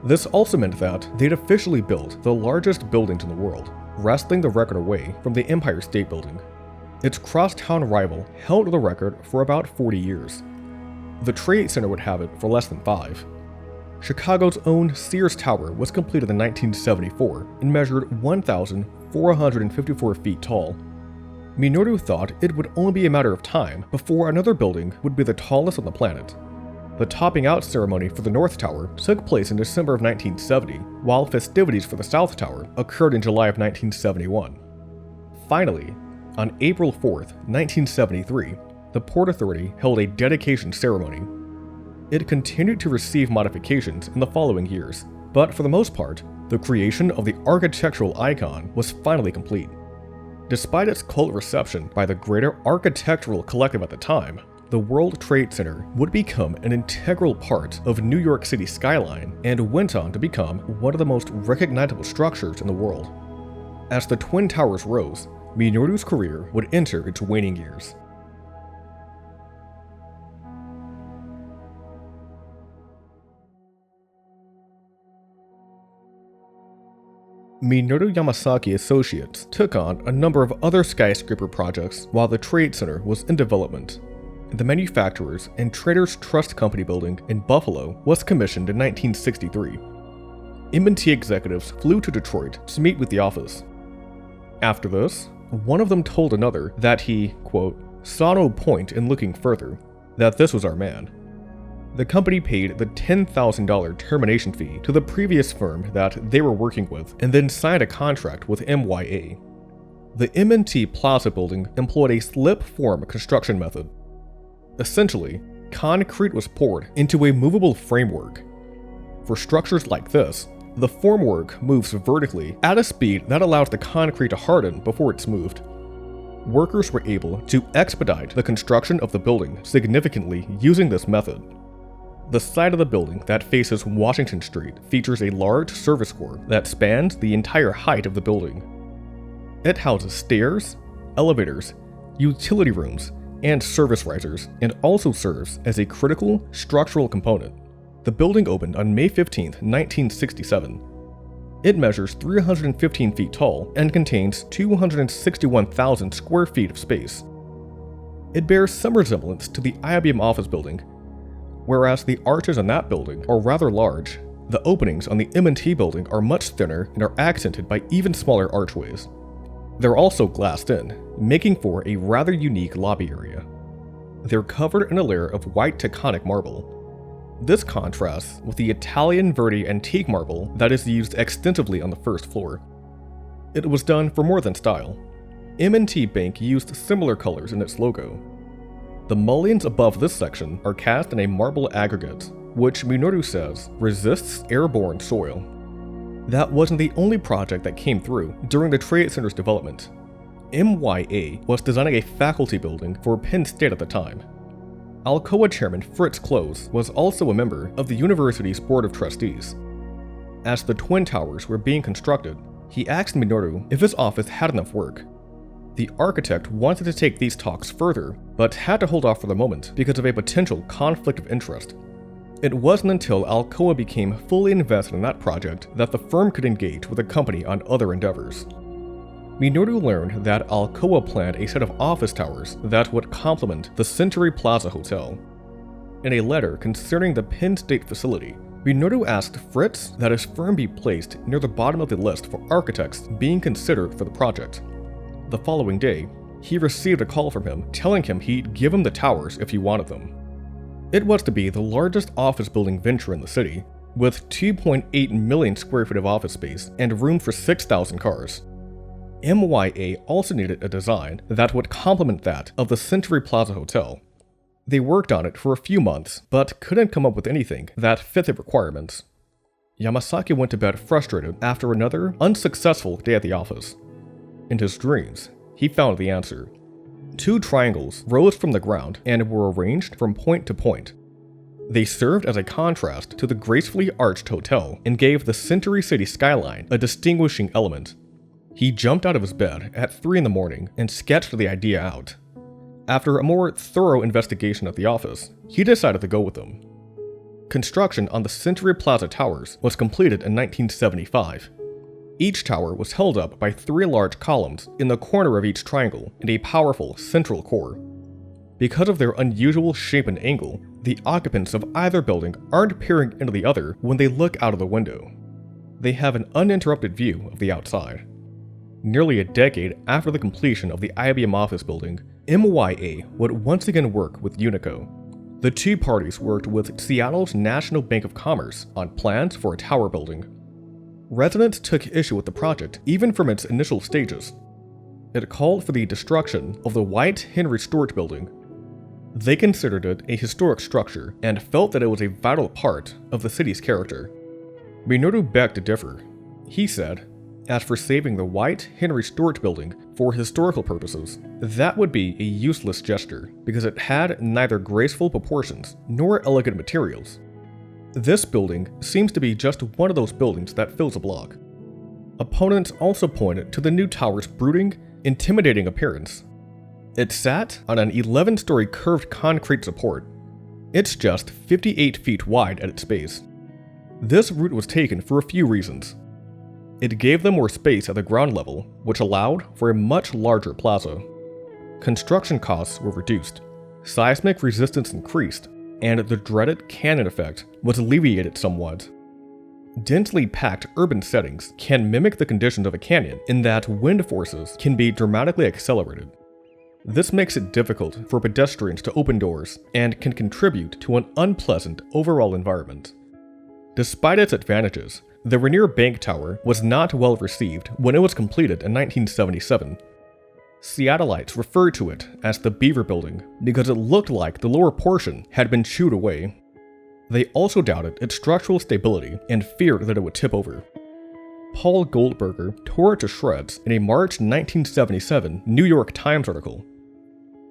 This also meant that they'd officially built the largest buildings in the world, wresting the record away from the Empire State Building. Its crosstown rival held the record for about 40 years. The Trade Center would have it for less than 5. Chicago's own Sears Tower was completed in 1974 and measured 1,454 feet tall. Minoru thought it would only be a matter of time before another building would be the tallest on the planet. The topping out ceremony for the North Tower took place in December of 1970, while festivities for the South Tower occurred in July of 1971. Finally, on April 4, 1973, the Port Authority held a dedication ceremony. It continued to receive modifications in the following years, but for the most part, the creation of the architectural icon was finally complete. Despite its cult reception by the greater architectural collective at the time, the World Trade Center would become an integral part of New York City's skyline and went on to become one of the most recognizable structures in the world. As the Twin Towers rose, Minoru's career would enter its waning years. Minoru Yamasaki Associates took on a number of other skyscraper projects while the Trade Center was in development. The Manufacturers and Traders Trust Company building in Buffalo was commissioned in 1963. M&T executives flew to Detroit to meet with the office. After this, one of them told another that he, quote, saw no point in looking further, that this was our man. The company paid the $10,000 termination fee to the previous firm that they were working with and then signed a contract with MYA. The M&T Plaza building employed a slip-form construction method. Essentially, concrete was poured into a movable framework. For structures like this, the formwork moves vertically at a speed that allows the concrete to harden before it's moved. Workers were able to expedite the construction of the building significantly using this method. The side of the building that faces Washington Street features a large service core that spans the entire height of the building. It houses stairs, elevators, utility rooms, and service risers, and also serves as a critical structural component. The building opened on May 15, 1967. It measures 315 feet tall and contains 261,000 square feet of space. It bears some resemblance to the IBM office building. Whereas the arches in that building are rather large, the openings on the M&T building are much thinner and are accented by even smaller archways. They're also glassed in, making for a rather unique lobby area. They're covered in a layer of white Taconic marble. This contrasts with the Italian Verde antique marble that is used extensively on the first floor. It was done for more than style. M&T Bank used similar colors in its logo. The mullions above this section are cast in a marble aggregate, which Minoru says resists airborne soil. That wasn't the only project that came through during the Trade Center's development. MYA was designing a faculty building for Penn State at the time. Alcoa chairman Fritz Close was also a member of the university's board of trustees. As the Twin Towers were being constructed, he asked Minoru if his office had enough work. The architect wanted to take these talks further, but had to hold off for the moment because of a potential conflict of interest. It wasn't until Alcoa became fully invested in that project that the firm could engage with the company on other endeavors. Minoru learned that Alcoa planned a set of office towers that would complement the Century Plaza Hotel. In a letter concerning the Penn State facility, Minoru asked Fritz that his firm be placed near the bottom of the list for architects being considered for the project. The following day, he received a call from him telling him he'd give him the towers if he wanted them. It was to be the largest office building venture in the city, with 2.8 million square feet of office space and room for 6,000 cars. MYA also needed a design that would complement that of the Century Plaza Hotel. They worked on it for a few months, but couldn't come up with anything that fit the requirements. Yamasaki went to bed frustrated after another unsuccessful day at the office. In his dreams, he found the answer. 2 triangles rose from the ground and were arranged from point to point. They served as a contrast to the gracefully arched hotel and gave the Century City skyline a distinguishing element. He jumped out of his bed at 3 in the morning and sketched the idea out. After a more thorough investigation at the office, he decided to go with them. Construction on the Century Plaza Towers was completed in 1975. Each tower was held up by 3 large columns in the corner of each triangle and a powerful central core. Because of their unusual shape and angle, the occupants of either building aren't peering into the other when they look out of the window. They have an uninterrupted view of the outside. Nearly a decade after the completion of the IBM office building, MYA would once again work with Unico. The 2 parties worked with Seattle's National Bank of Commerce on plans for a tower building. Residents took issue with the project even from its initial stages. It called for the destruction of the White Henry Stewart building. They considered it a historic structure and felt that it was a vital part of the city's character. Minoru begged to differ. He said, as for saving the White Henry Stewart building for historical purposes, that would be a useless gesture because it had neither graceful proportions nor elegant materials. This building seems to be just one of those buildings that fills a block. Opponents also pointed to the new tower's brooding, intimidating appearance. It sat on an 11-story curved concrete support. It's just 58 feet wide at its base. This route was taken for a few reasons. It gave them more space at the ground level, which allowed for a much larger plaza. Construction costs were reduced, seismic resistance increased, and the dreaded canyon effect was alleviated somewhat. Densely packed urban settings can mimic the conditions of a canyon in that wind forces can be dramatically accelerated. This makes it difficult for pedestrians to open doors and can contribute to an unpleasant overall environment. Despite its advantages, the Rainier Bank Tower was not well received when it was completed in 1977. Seattleites referred to it as the Beaver Building because it looked like the lower portion had been chewed away. They also doubted its structural stability and feared that it would tip over. Paul Goldberger tore it to shreds in a March 1977 New York Times article.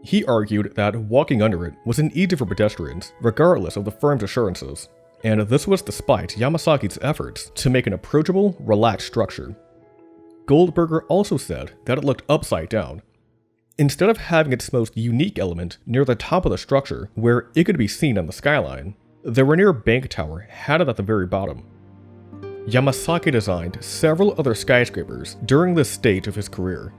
He argued that walking under it was easy for pedestrians, regardless of the firm's assurances, and this was despite Yamasaki's efforts to make an approachable, relaxed structure. Goldberger also said that it looked upside down. Instead of having its most unique element near the top of the structure where it could be seen on the skyline, the Rainier Bank Tower had it at the very bottom. Yamasaki designed several other skyscrapers during this stage of his career.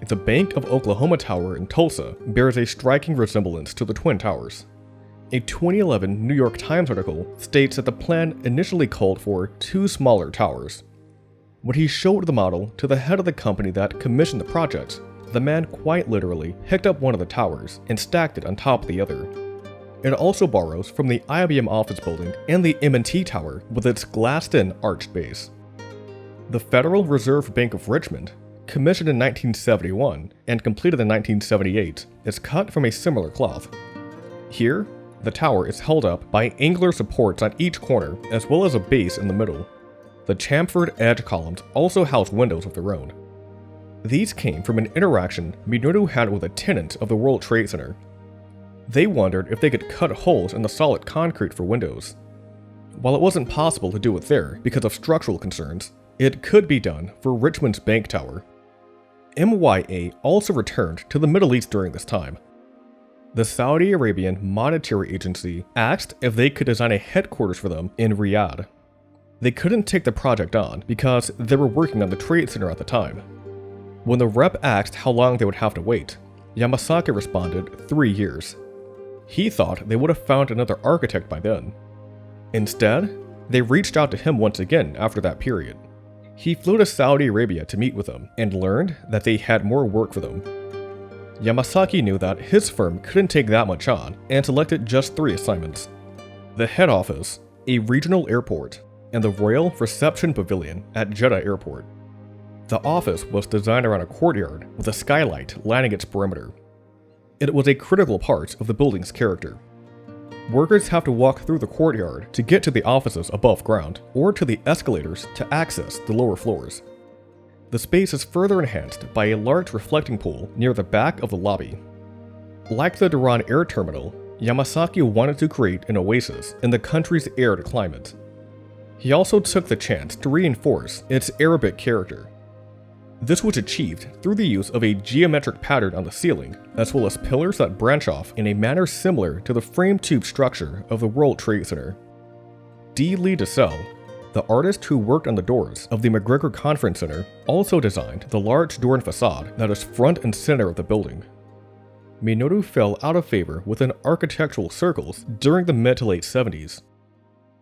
The Bank of Oklahoma Tower in Tulsa bears a striking resemblance to the Twin Towers. A 2011 New York Times article states that the plan initially called for 2 smaller towers. When he showed the model to the head of the company that commissioned the project, the man quite literally picked up one of the towers and stacked it on top of the other. It also borrows from the IBM office building and the M&T Tower with its glassed-in arched base. The Federal Reserve Bank of Richmond, commissioned in 1971 and completed in 1978, is cut from a similar cloth. Here, the tower is held up by angular supports on each corner as well as a base in the middle. The chamfered edge columns also house windows of their own. These came from an interaction Minoru had with a tenant of the World Trade Center. They wondered if they could cut holes in the solid concrete for windows. While it wasn't possible to do it there because of structural concerns, it could be done for Richmond's Bank Tower. MYA also returned to the Middle East during this time. The Saudi Arabian Monetary Agency asked if they could design a headquarters for them in Riyadh. They couldn't take the project on because they were working on the Trade Center at the time. When the rep asked how long they would have to wait, Yamasaki responded 3 years. He thought they would have found another architect by then. Instead, they reached out to him once again after that period. He flew to Saudi Arabia to meet with them and learned that they had more work for them. Yamasaki knew that his firm couldn't take that much on and selected just 3 assignments: the head office, a regional airport, and the Royal Reception Pavilion at Jeddah Airport. The office was designed around a courtyard with a skylight lining its perimeter. It was a critical part of the building's character. Workers have to walk through the courtyard to get to the offices above ground or to the escalators to access the lower floors. The space is further enhanced by a large reflecting pool near the back of the lobby. Like the Dhahran Air Terminal, Yamasaki wanted to create an oasis in the country's arid climate. He also took the chance to reinforce its Arabic character. This was achieved through the use of a geometric pattern on the ceiling, as well as pillars that branch off in a manner similar to the frame tube structure of the World Trade Center. D. Lee DeSalle, the artist who worked on the doors of the McGregor Conference Center, also designed the large door and facade that is front and center of the building. Minoru fell out of favor within architectural circles during the mid to late 70s.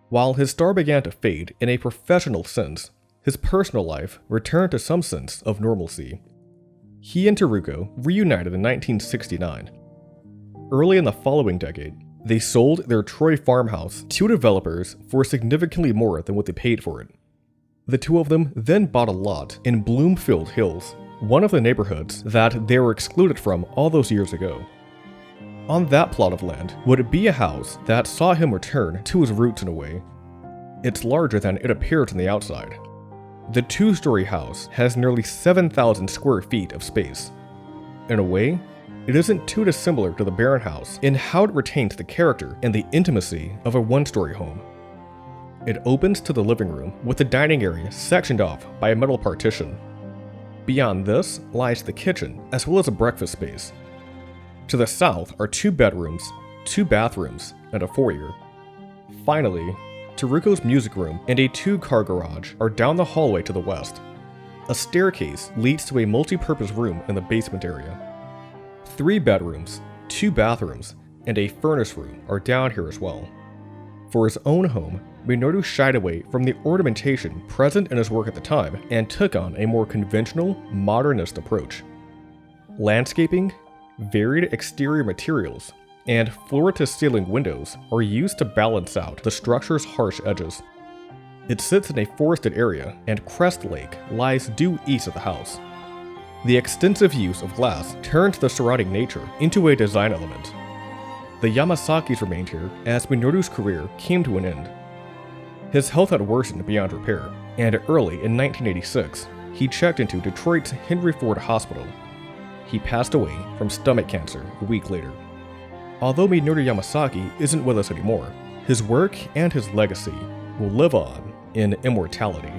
While his star began to fade in a professional sense, his personal life returned to some sense of normalcy. He and Teruko reunited in 1969. Early in the following decade, they sold their Troy farmhouse to developers for significantly more than what they paid for it. The two of them then bought a lot in Bloomfield Hills, one of the neighborhoods that they were excluded from all those years ago. On that plot of land would be a house that saw him return to his roots in a way. It's larger than it appears on the outside. The 2-story house has nearly 7,000 square feet of space. In a way, it isn't too dissimilar to the Barron house in how it retains the character and the intimacy of a 1-story home. It opens to the living room with the dining area sectioned off by a metal partition. Beyond this lies the kitchen as well as a breakfast space. To the south are 2 bedrooms, 2 bathrooms, and a foyer. Finally, Teruko's music room and a 2-car garage are down the hallway to the west. A staircase leads to a multi-purpose room in the basement area. 3 bedrooms, 2 bathrooms, and a furnace room are down here as well. For his own home, Minoru shied away from the ornamentation present in his work at the time and took on a more conventional, modernist approach. Landscaping, varied exterior materials, and floor-to-ceiling windows are used to balance out the structure's harsh edges. It sits in a forested area, and Crest Lake lies due east of the house. The extensive use of glass turned the surrounding nature into a design element. The Yamasakis remained here as Minoru's career came to an end. His health had worsened beyond repair, and early in 1986, he checked into Detroit's Henry Ford Hospital. He passed away from stomach cancer a week later. Although Minoru Yamasaki isn't with us anymore, his work and his legacy will live on in immortality.